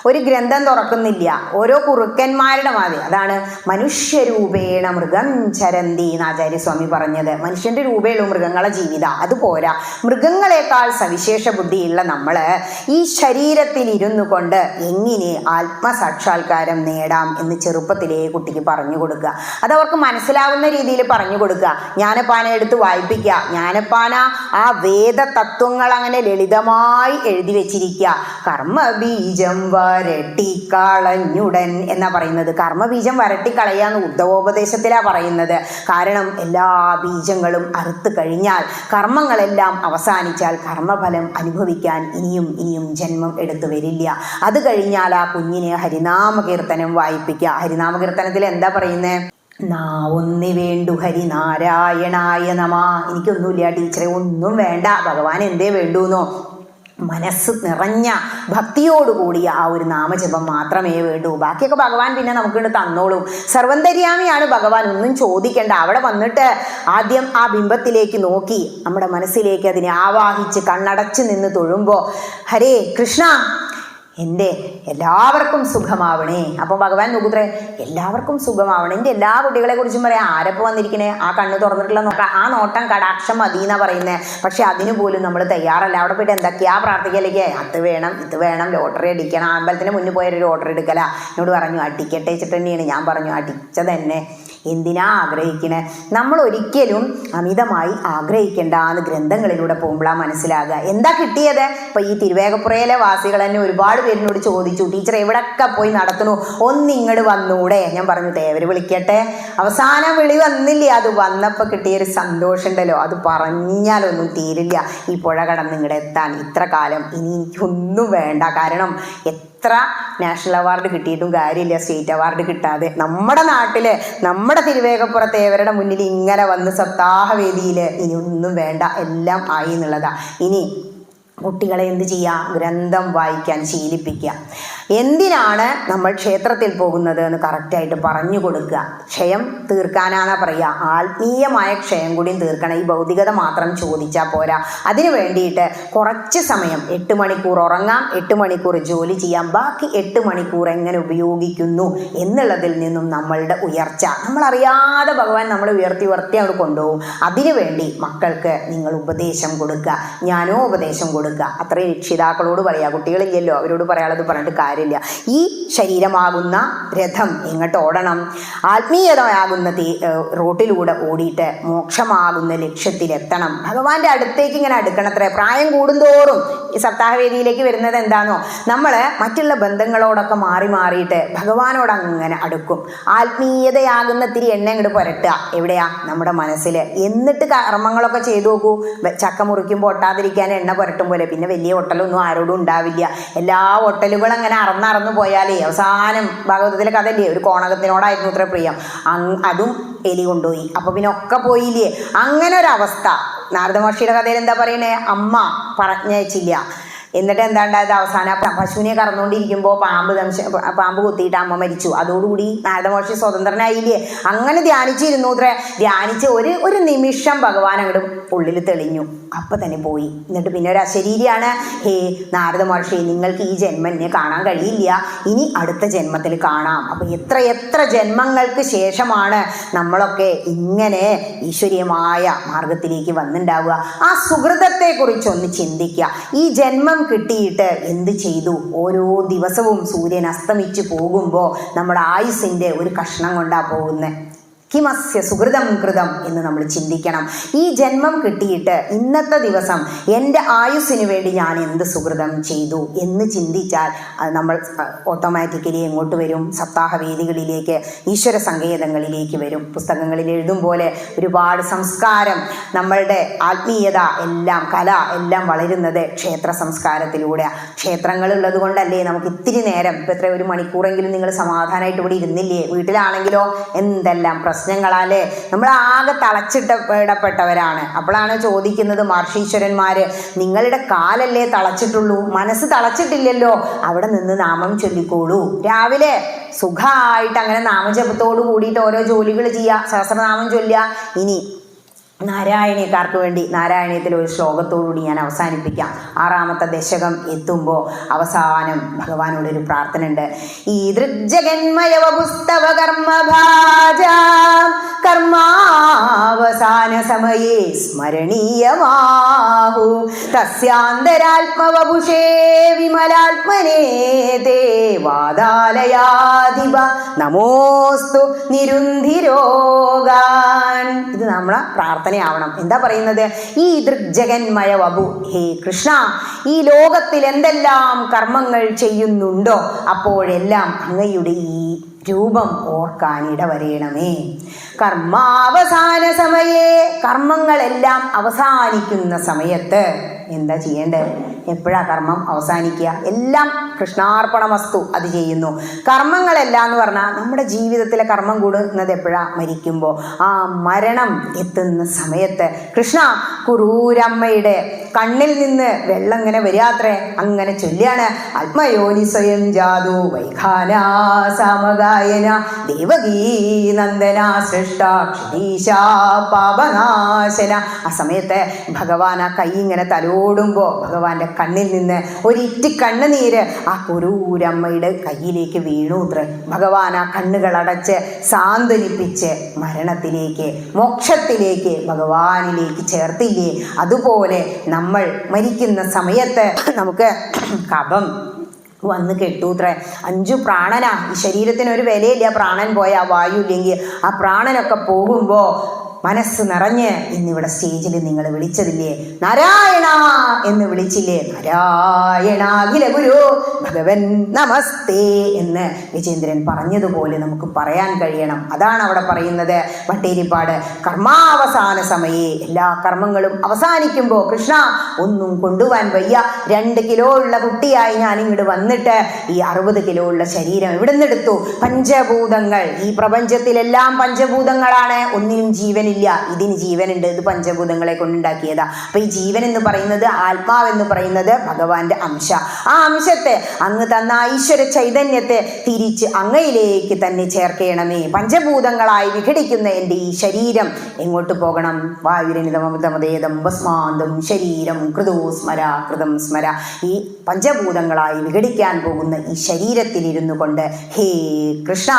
S1: ഒരു ഗ്രന്ഥം തുറക്കുന്നില്ല, ഓരോ കുറുക്കന്മാരുടെ മാതിരി. അതാണ് മനുഷ്യരൂപേണ മൃഗം ചരന്തി എന്ന് ആചാര്യസ്വാമി പറഞ്ഞത്. മനുഷ്യന്റെ രൂപേയുള്ളൂ മൃഗങ്ങളെ ജീവിതം. അതുപോരാ, മൃഗങ്ങളെക്കാൾ സവിശേഷ ബുദ്ധിയുള്ള നമ്മൾ ഈ ശരീരത്തിൽ ഇരുന്നു കൊണ്ട് എങ്ങനെ ആത്മസാക്ഷാത്കാരം നേടാം എന്ന് ചെറുപ്പത്തിലേ കുട്ടിക്ക് പറഞ്ഞു കൊടുക്കുക. അതവർക്ക് മനസ്സിലാവുന്ന രീതിയിൽ പറഞ്ഞു കൊടുക്കുക. ജ്ഞാനപ്പാന എടുത്ത് വായിപ്പിക്കുക. ജ്ഞാനപ്പാന ആ വേദ തത്വങ്ങൾ അങ്ങനെ ലളിതമായി എഴുതി വെച്ചിരിക്കുക. കർമ്മബീജം വരട്ടിക്കളഞ്ഞുടൻ എന്നാ പറയുന്നത്. കർമ്മബീജം വരട്ടിക്കളയാന്ന് ഉദ്ധവോപദേശത്തിലാ പറയുന്നത്. കാരണം എല്ലാ ബീജങ്ങളും അറുത്ത് കഴിഞ്ഞാൽ, കർമ്മങ്ങളെല്ലാം അവസാനിച്ചാൽ കർമ്മഫലം അനുഭവിക്കാൻ ഇനിയും ജന്മം എടുത്തു വരില്ല. അത് കഴിഞ്ഞാൽ ആ കുഞ്ഞിനെ ഹരിനാമകീർത്തനം വായിപ്പിക്കുക. ഹരിനാമകീർത്തനത്തിൽ എന്താ പറയുന്നത്? നാവൊന്നി വേണ്ടു ഹരിനാരായണായ നമ. എനിക്കൊന്നുമില്ല ടീച്ചറെ, ഒന്നും വേണ്ട, ഭഗവാൻ എന്തേ വേണ്ടൂന്നോ? മനസ്സ് നിറഞ്ഞ ഭക്തിയോടുകൂടിയ ആ ഒരു നാമജപം മാത്രമേ വേണ്ടൂ. ബാക്കിയൊക്കെ ഭഗവാൻ പിന്നെ നമുക്ക് തന്നോളും. സർവന്തര്യാമിയാണ് ഭഗവാൻ, ഒന്നും ചോദിക്കേണ്ട. അവിടെ വന്നിട്ട് ആദ്യം ആ ബിംബത്തിലേക്ക് നോക്കി നമ്മുടെ മനസ്സിലേക്ക് അതിനെ ആവാഹിച്ച് കണ്ണടച്ച് നിന്ന് തൊഴുമ്പോൾ ഹരേ കൃഷ്ണ എൻ്റെ എല്ലാവർക്കും സുഖമാവണേ. അപ്പോൾ ഭഗവാൻ നോക്കൂത്രേ, എല്ലാവർക്കും സുഖമാവണേ. എൻ്റെ എല്ലാ കുട്ടികളെ കുറിച്ചും പറയാം. ആരപ്പോൾ വന്നിരിക്കണേ? ആ കണ്ണ് തുറന്നിട്ടുള്ള നോക്കാം, ആ നോട്ടം കടാക്ഷം മതി എന്നാ പറയുന്നത്. പക്ഷെ അതിന് പോലും നമ്മൾ തയ്യാറല്ല. അവിടെ പോയിട്ട് എന്തൊക്കെയാ പ്രാർത്ഥിക്കലേക്ക്? അത് വേണം, ഇത് വേണം, ലോട്ടറി അടിക്കണം. അമ്പലത്തിന് മുന്നിൽ പോയൊരു ലോട്ടറി എടുക്കല. എന്നോട് പറഞ്ഞു അടിക്കട്ടെ വെച്ചിട്ട് തന്നെയാണ്. ഞാൻ പറഞ്ഞു അടിച്ചത് തന്നെ. എന്തിനാ ആഗ്രഹിക്കണേ? നമ്മൾ ഒരിക്കലും അമിതമായി ആഗ്രഹിക്കേണ്ട എന്ന് ഗ്രന്ഥങ്ങളിലൂടെ പോകുമ്പോഴാണ് മനസ്സിലാകുക. എന്താ കിട്ടിയത്? ഇപ്പം ഈ തിരുവേഗപ്പുറയിലെ വാസികൾ തന്നെ ഒരുപാട് പേരിനോട് ചോദിച്ചു, ടീച്ചർ എവിടെയൊക്കെ പോയി നടത്തണു, ഒന്നിങ്ങോട്ട് വന്നൂടെ? ഞാൻ പറഞ്ഞു തേവര് വിളിക്കട്ടെ. അവസാനം വിളി വന്നില്ലേ? അത് വന്നപ്പോൾ കിട്ടിയൊരു സന്തോഷം ഉണ്ടല്ലോ, അത് പറഞ്ഞാലൊന്നും തീരില്ല. ഈ പുഴ കടന്ന് ഇങ്ങോട്ട് എത്താൻ ഇത്ര കാലം, ഇനി എനിക്കൊന്നും വേണ്ട. കാരണം എത്ര നാഷണൽ അവാർഡ് കിട്ടിയിട്ടും കാര്യമില്ല സ്റ്റേറ്റ് അവാർഡ് കിട്ടാതെ. നമ്മുടെ നാട്ടിൽ നമ്മുടെ തിരുവേഗപ്പുറത്ത് തേവരുടെ മുന്നിൽ ഇങ്ങനെ വന്ന് സപ്താഹവേദിയിൽ ഇനി ഒന്നും വേണ്ട, എല്ലാം ആയി എന്നുള്ളതാണ്. ഇനി കുട്ടികളെ എന്ത് ചെയ്യുക? ഗ്രന്ഥം വായിക്കാൻ ശീലിപ്പിക്കുക. എന്തിനാണ് നമ്മൾ ക്ഷേത്രത്തിൽ പോകുന്നത് എന്ന് കറക്റ്റായിട്ട് പറഞ്ഞു കൊടുക്കുക. ക്ഷയം തീർക്കാനാണ് പറയുക, ആത്മീയമായ ക്ഷയം കൂടിയും തീർക്കണം. ഈ ഭൗതികത മാത്രം ചോദിച്ചാൽ പോരാ. അതിനു വേണ്ടിയിട്ട് കുറച്ച് സമയം 8 മണിക്കൂർ ഉറങ്ങാം, 8 മണിക്കൂർ ജോലി ചെയ്യാം, ബാക്കി 8 മണിക്കൂർ എങ്ങനെ ഉപയോഗിക്കുന്നു എന്നുള്ളതിൽ നിന്നും നമ്മളുടെ ഉയർച്ച നമ്മളറിയാതെ ഭഗവാൻ നമ്മളെ ഉയർത്തി അങ്ങോട്ട് കൊണ്ടുപോകും. അതിനുവേണ്ടി മക്കൾക്ക് നിങ്ങൾ ഉപദേശം കൊടുക്കുക, ജ്ഞാനോപദേശം കൊടുക്കുക. അത്രയും രക്ഷിതാക്കളോട് പറയുക. കുട്ടികളില്ലല്ലോ, അവരോട് പറയാനുള്ളത് പറഞ്ഞിട്ട് കാര്യമില്ല. ഈ ശരീരമാകുന്ന രഥം എങ്ങോട്ട് ഓടണം? ആത്മീയതയാകുന്ന റോട്ടിലൂടെ ഓടിയിട്ട് മോക്ഷമാകുന്ന ലക്ഷ്യത്തിലെത്തണം. ഭഗവാന്റെ അടുത്തേക്ക് ഇങ്ങനെ അടുക്കണത്രേ. പ്രായം കൂടുന്തോറും ഈ സപ്താഹവേദിയിലേക്ക് വരുന്നത് എന്താണോ, നമ്മൾ മറ്റുള്ള ബന്ധങ്ങളോടൊക്കെ മാറിയിട്ട് ഭഗവാനോട് അങ്ങനെ അടുക്കും. ആത്മീയതയാകുന്ന ഇത്തിരി എണ്ണ ഇങ്ങോട്ട് പുരട്ടുക. എവിടെയാ? നമ്മുടെ മനസ്സിൽ. എന്നിട്ട് കർമ്മങ്ങളൊക്കെ ചെയ്തു നോക്കൂ. ചക്ക മുറിക്കുമ്പോൾ ഒട്ടാതിരിക്കാൻ എണ്ണ പുരട്ടും പോലെ. പിന്നെ വലിയ ഒട്ടലൊന്നും ആരോടും ഉണ്ടാവില്ല. എല്ലാ ഒട്ടലുകളും അങ്ങനെ അറന്നറന്നു പോയാലേ അവസാനം ഭാഗവതത്തിലെ കഥയില്ലേ, ഒരു കോണകത്തിനോടായിരുന്നു ഇത്ര പ്രിയം, അതും എലി കൊണ്ടുപോയി. അപ്പൊ പിന്നെ ഒക്കെ പോയില്ലേ? അങ്ങനെ ഒരവസ്ഥ. നാരദ മഹർഷിയുടെ കഥയിൽ എന്താ പറയണേ? അമ്മ പറഞ്ഞയച്ചില്ല. എന്നിട്ട് എന്താ ഉണ്ടായത്? അവസാനം പശുവിനെ കറന്നുകൊണ്ടിരിക്കുമ്പോൾ പാമ്പ് കുത്തിയിട്ട് അമ്മ മരിച്ചു. അതോടുകൂടി നാരദ മഹർഷി സ്വതന്ത്രനായില്ലേ? അങ്ങനെ ധ്യാനിച്ചിരുന്നു അത്രേ. ധ്യാനിച്ച് ഒരു നിമിഷം ഭഗവാൻ അങ്ങോട്ട് ഉള്ളിൽ തെളിഞ്ഞു. അപ്പം തന്നെ പോയി. എന്നിട്ട് പിന്നെ ഒരു അശരീരിയാണ്, ഹേ നാരദ മഹർഷി, നിങ്ങൾക്ക് ഈ ജന്മം എന്നെ കാണാൻ കഴിയില്ല, ഇനി അടുത്ത ജന്മത്തിൽ കാണാം. അപ്പം എത്ര ജന്മങ്ങൾക്ക് ശേഷമാണ് നമ്മളൊക്കെ ഇങ്ങനെ ഈശ്വരീയമായ മാർഗത്തിലേക്ക് വന്നിട്ടുണ്ടാവുക. ആ സുഹൃതത്തെക്കുറിച്ചൊന്ന് ചിന്തിക്കുക. ഈ ജന്മം കിട്ടിയിട്ട് എന്ത് ചെയ്തു? ഓരോ ദിവസവും സൂര്യൻ അസ്തമിച്ച് പോകുമ്പോൾ നമ്മുടെ ആയുസ്സിൻ്റെ ഒരു കഷ്ണം കൊണ്ടാണ് പോകുന്നത്. കിമസ്യ സുഹൃതം കൃതം എന്ന് നമ്മൾ ചിന്തിക്കണം. ഈ ജന്മം കിട്ടിയിട്ട് ഇന്നത്തെ ദിവസം എൻ്റെ ആയുസ്സിന് വേണ്ടി ഞാൻ എന്ത് സുഹൃതം ചെയ്തു എന്ന് ചിന്തിച്ചാൽ അത് നമ്മൾ ഓട്ടോമാറ്റിക്കലി എങ്ങോട്ട് വരും? സപ്താഹവേദികളിലേക്ക്, ഈശ്വര സങ്കേതങ്ങളിലേക്ക് വരും. പുസ്തകങ്ങളിൽ എഴുതും പോലെ ഒരുപാട് സംസ്കാരം, നമ്മളുടെ ആത്മീയത എല്ലാം, കല എല്ലാം വളരുന്നത് ക്ഷേത്ര സംസ്കാരത്തിലൂടെ. ക്ഷേത്രങ്ങളുള്ളത് കൊണ്ടല്ലേ നമുക്ക് ഇത്തിരി നേരം, ഇപ്പം എത്ര 1 മണിക്കൂറെങ്കിലും നിങ്ങൾ സമാധാനമായിട്ട് ഇവിടെ ഇരുന്നില്ലേ? വീട്ടിലാണെങ്കിലോ എന്തെല്ലാം പ്രശ്നങ്ങളാലേ നമ്മൾ ആകെ തളച്ചിടപ്പെട്ടവരാണ്. അപ്പോഴാണ് ചോദിക്കുന്നത് മഹർഷീശ്വരന്മാര്, നിങ്ങളുടെ കാലല്ലേ തളച്ചിട്ടുള്ളൂ, മനസ്സ് തളച്ചിട്ടില്ലല്ലോ, അവിടെ നിന്ന് നാമം ചൊല്ലിക്കോളൂ. രാവിലെ സുഖമായിട്ട് അങ്ങനെ നാമജപത്തോട് കൂടിയിട്ട് ഓരോ ജോലികൾ ചെയ്യുക, സഹസ്രനാമം ചൊല്ലുക. ഇനി നാരായണീയക്കാർക്ക് വേണ്ടി നാരായണീയത്തിൽ ഒരു ശ്ലോകത്തോടുകൂടി ഞാൻ അവസാനിപ്പിക്കാം. 6ാമത്തെ ദശകം എത്തുമ്പോൾ അവസാനം ഭഗവാനോടൊരു പ്രാർത്ഥന ഉണ്ട്. ഈ ദൃഗ്ജഗന്മയവ പുസ്തവ കർമ്മഭാജ കർമാവസാന സമയേ സ്മരണീയമാഹു തസ്യാന്തരാത്മവപുഷേ വിമലാത്മനേ തേ വാദാലയാധിപ നമോസ്തു നിരുന്ധിരോഗാൻ. ഇത് നമ്മളെ പ്രാർത്ഥനയാവണം. എന്താ പറയുന്നത്? ഈ ദൃഗ്ജഗന്മയ വപു, ഹേ കൃഷ്ണ, ഈ ലോകത്തിൽ എന്തെല്ലാം കർമ്മങ്ങൾ ചെയ്യുന്നുണ്ടോ അപ്പോഴെല്ലാം അങ്ങയുടെ ഈ രൂപം ഓർക്കാനിടവരേണമേ. കർമാവസാന സമയേ, കർമ്മങ്ങളെല്ലാം അവസാനിക്കുന്ന സമയത്ത് എന്താ ചെയ്യേണ്ടത്? എപ്പോഴാ കർമ്മം അവസാനിക്കുക? എല്ലാം കൃഷ്ണാർപ്പണമസ്തു, അത് ചെയ്യുന്നു. കർമ്മങ്ങളെല്ലാം എന്ന് പറഞ്ഞാൽ നമ്മുടെ ജീവിതത്തിലെ കർമ്മം കൂടുന്നത് എപ്പോഴാ? മരിക്കുമ്പോൾ. ആ മരണം എത്തുന്ന സമയത്ത് കൃഷ്ണ, കുറൂരമ്മയുടെ കണ്ണിൽ നിന്ന് വെള്ളം ഇങ്ങനെ വരാത്രേ. അങ്ങനെ ചൊല്ലിയാണ് ആത്മയോനി സ്വയം ജാതു വൈഖാനാസാമഗായന ദേവകീ നന്ദന സൃഷ്ട ക്ഷീശ പാപനാശന. ആ സമയത്ത് ഭഗവാൻ ആ കൈ ഇങ്ങനെ തലോടുമ്പോൾ ഭഗവാന്റെ കണ്ണിൽ നിന്ന് ഒരിറ്റി കണ്ണുനീര് ആ കുറൂരമ്മയുടെ കയ്യിലേക്ക് വീണൂത്രേ. ഭഗവാൻ ആ കണ്ണുകളടച്ച് സാന്ത്വനിപ്പിച്ച് മരണത്തിലേക്ക്, മോക്ഷത്തിലേക്ക്, ഭഗവാനിലേക്ക് ചേർത്തില്ലേ? അതുപോലെ നമ്മൾ മരിക്കുന്ന സമയത്ത് നമുക്ക് കഫം വന്ന് കെട്ടൂത്രേ. 5 പ്രാണനാ. ഈ ശരീരത്തിനൊരു വിലയില്ല. പ്രാണൻ പോയ ആ വായു ഇല്ലെങ്കിൽ ആ പ്രാണനൊക്കെ പോകുമ്പോൾ മനസ്സ് നിറഞ്ഞ് ഇന്നിവിടെ സ്റ്റേജിൽ നിങ്ങൾ വിളിച്ചതില്ലേ, നാരായണ എന്ന് വിളിച്ചില്ലേ? നാരായണാഖില ഗുരു ഭഗവൻ നമസ്തേ എന്ന് വിജേന്ദ്രൻ പറഞ്ഞതുപോലെ നമുക്ക് പറയാൻ കഴിയണം. അതാണ് അവിടെ പറയുന്നത് ഭട്ടേരിപ്പാട്. കർമാവസാന സമയേ, എല്ലാ കർമ്മങ്ങളും അവസാനിക്കുമ്പോൾ കൃഷ്ണ ഒന്നും കൊണ്ടുപോകാൻ വയ്യ, 2 കിലോ ഉള്ള കുട്ടിയായി ഞാൻ ഇങ്ങോട്ട് വന്നിട്ട് ഈ 60 കിലോ ഉള്ള ശരീരം ഇവിടെ നിന്ന് എടുത്തു. പഞ്ചഭൂതങ്ങൾ, ഈ പ്രപഞ്ചത്തിലെല്ലാം പഞ്ചഭൂതങ്ങളാണ്, ഒന്നിനും ജീവനില്ല. ഇതിന് ജീവനുണ്ട്, ഇത് പഞ്ചഭൂതങ്ങളെ കൊണ്ടുണ്ടാക്കിയതാ. അപ്പൊ ഈ ജീവൻ എന്ന് പറയുന്നത്, ആത്മാവെന്ന് പറയുന്നത് ഭഗവാന്റെ അംശ. ആ അംശത്തെ, അങ്ങ് തന്ന ഈശ്വര ചൈതന്യത്തെ തിരിച്ച് അങ്ങയിലേക്ക് തന്നെ ചേർക്കണമേ. പഞ്ചഭൂതങ്ങളായി വിഘടിക്കുന്ന എൻ്റെ ഈ ശരീരം എങ്ങോട്ട് പോകണം? വായുരനിതമതമതേദം ഭസ്മാന്തം ശരീരം കൃതോ സ്മര കൃതം സ്മര. ഈ പഞ്ചഭൂതങ്ങളായി വിഘടിക്കാൻ പോകുന്ന ഈ ശരീരത്തിലിരുന്നു കൊണ്ട്, ഹേ കൃഷ്ണ,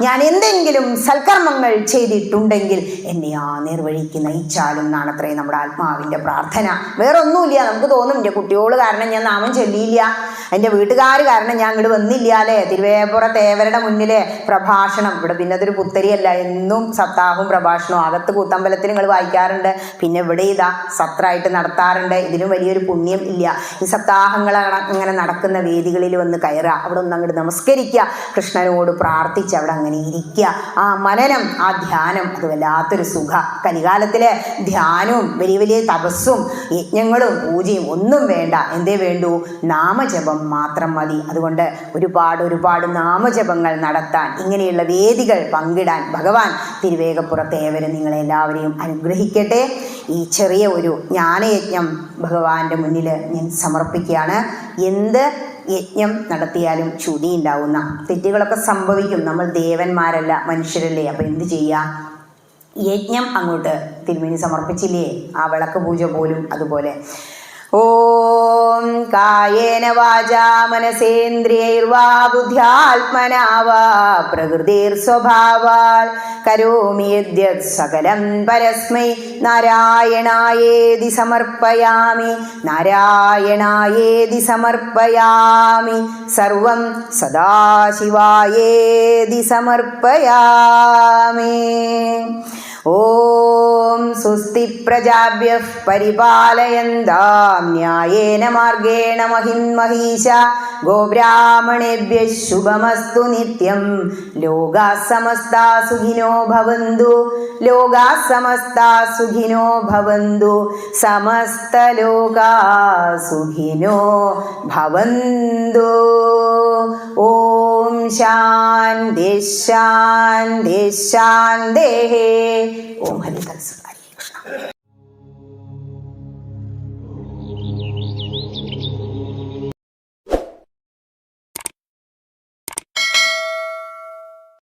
S1: ഞാൻ എന്തെങ്കിലും സൽക്കർമ്മങ്ങൾ ചെയ്തിട്ടുണ്ടെങ്കിൽ എന്നെ ആ നേർവഴിക്ക് നയിച്ചാലും എന്നാണത്രേ നമ്മുടെ ആത്മാവിൻ്റെ പ്രാർത്ഥന. വേറൊന്നുമില്ല. നമുക്ക് തോന്നും എൻ്റെ കുട്ടിയോള് കാരണം ഞാൻ നാമം ചൊല്ലിയില്ല, എൻ്റെ വീട്ടുകാർ കാരണം ഞാൻ ഇങ്ങോട്ട് വന്നില്ല അല്ലേ. തിരുവേപ്പുറ തേവരുടെ മുന്നിലെ പ്രഭാഷണം, ഇവിടെ പിന്നെ അതൊരു പുത്തരിയല്ല, എന്നും സപ്താഹവും പ്രഭാഷണവും. അകത്ത് കൂത്തമ്പലത്തിൽ നിങ്ങൾ വായിക്കാറുണ്ട്, പിന്നെ ഇവിടെ ഇതാ സത്രമായിട്ട് നടത്താറുണ്ട്. ഇതിനും വലിയൊരു പുണ്യം ഇല്ല. ഈ സപ്താഹങ്ങൾ അങ്ങനെ നടക്കുന്ന വേദികളിൽ വന്ന് കയറുക, അവിടെ ഒന്ന് അങ്ങോട്ട് നമസ്കരിക്കുക, കൃഷ്ണനോട് പ്രാർത്ഥിച്ച് അവിടെ അങ്ങനെ ഇരിക്കുക. ആ മനനം, ആ ധ്യാനം, അത് വല്ലാത്തൊരു സുഖ. കലികാലത്തിലെ ധ്യാനവും വലിയ വലിയ തപസ്സും യജ്ഞങ്ങളും പൂജയും ഒന്നും വേണ്ട. എന്തേ വേണ്ടൂ? നാമജപം മാത്രം മതി. അതുകൊണ്ട് ഒരുപാട് നാമജപങ്ങൾ നടത്താൻ, ഇങ്ങനെയുള്ള വേദികൾ പങ്കിടാൻ ഭഗവാൻ തിരുവേഗപ്പുറത്തേവരെ നിങ്ങളെല്ലാവരെയും അനുഗ്രഹിക്കട്ടെ. ഈ ചെറിയ ഒരു ജ്ഞാനയജ്ഞം ഭഗവാന്റെ മുന്നിൽ ഞാൻ സമർപ്പിക്കുകയാണ്. എന്ത് യജ്ഞം നടത്തിയാലും ചുതി ഉണ്ടാവുന്ന തെറ്റുകളൊക്കെ സംഭവിക്കും. നമ്മൾ ദേവന്മാരല്ല, മനുഷ്യരല്ലേ. അപ്പം എന്ത് ചെയ്യാം? യജ്ഞം അങ്ങോട്ട് തിരുമേനി സമർപ്പിച്ചില്ലേ, ആ വിളക്ക് പൂജ പോലും അതുപോലെ. ഓം കായേന വാചാ മനസേന്ദ്രിയൈർവാ ബുദ്ധ്യാത്മനാ വാ പ്രകൃതിർസ്വഭാവാൽ കരോമി യദ്യത് സകലം പരസ്മൈ നാരായണായേതി സമർപ്പയാമി. നാരായണായേതി സമർപ്പയാമി. സർവം സദാശിവായേതി സമർപ്പയാമി. ഓം സ്വസ്തി പ്രജാഭ്യഃ പരിപാലയന്താം ന്യായേന മാർഗേണ മഹിന്മഹീശ. ഗോബ്രാഹ്മണേഭ്യഃ ശുഭമസ്തു നിത്യം. ലോകാഃ സമസ്താഃ സുഖിനോ ഭവന്തു. ലോകാഃ സമസ്താഃ സുഖിനോ ഭവന്തു. സമസ്തലോകാഃ സുഖിനോ ഭവന്തു. ഓം ശാന്തി ശാന്തി ശാന്തി. ഓം ഹരി തത്സത്.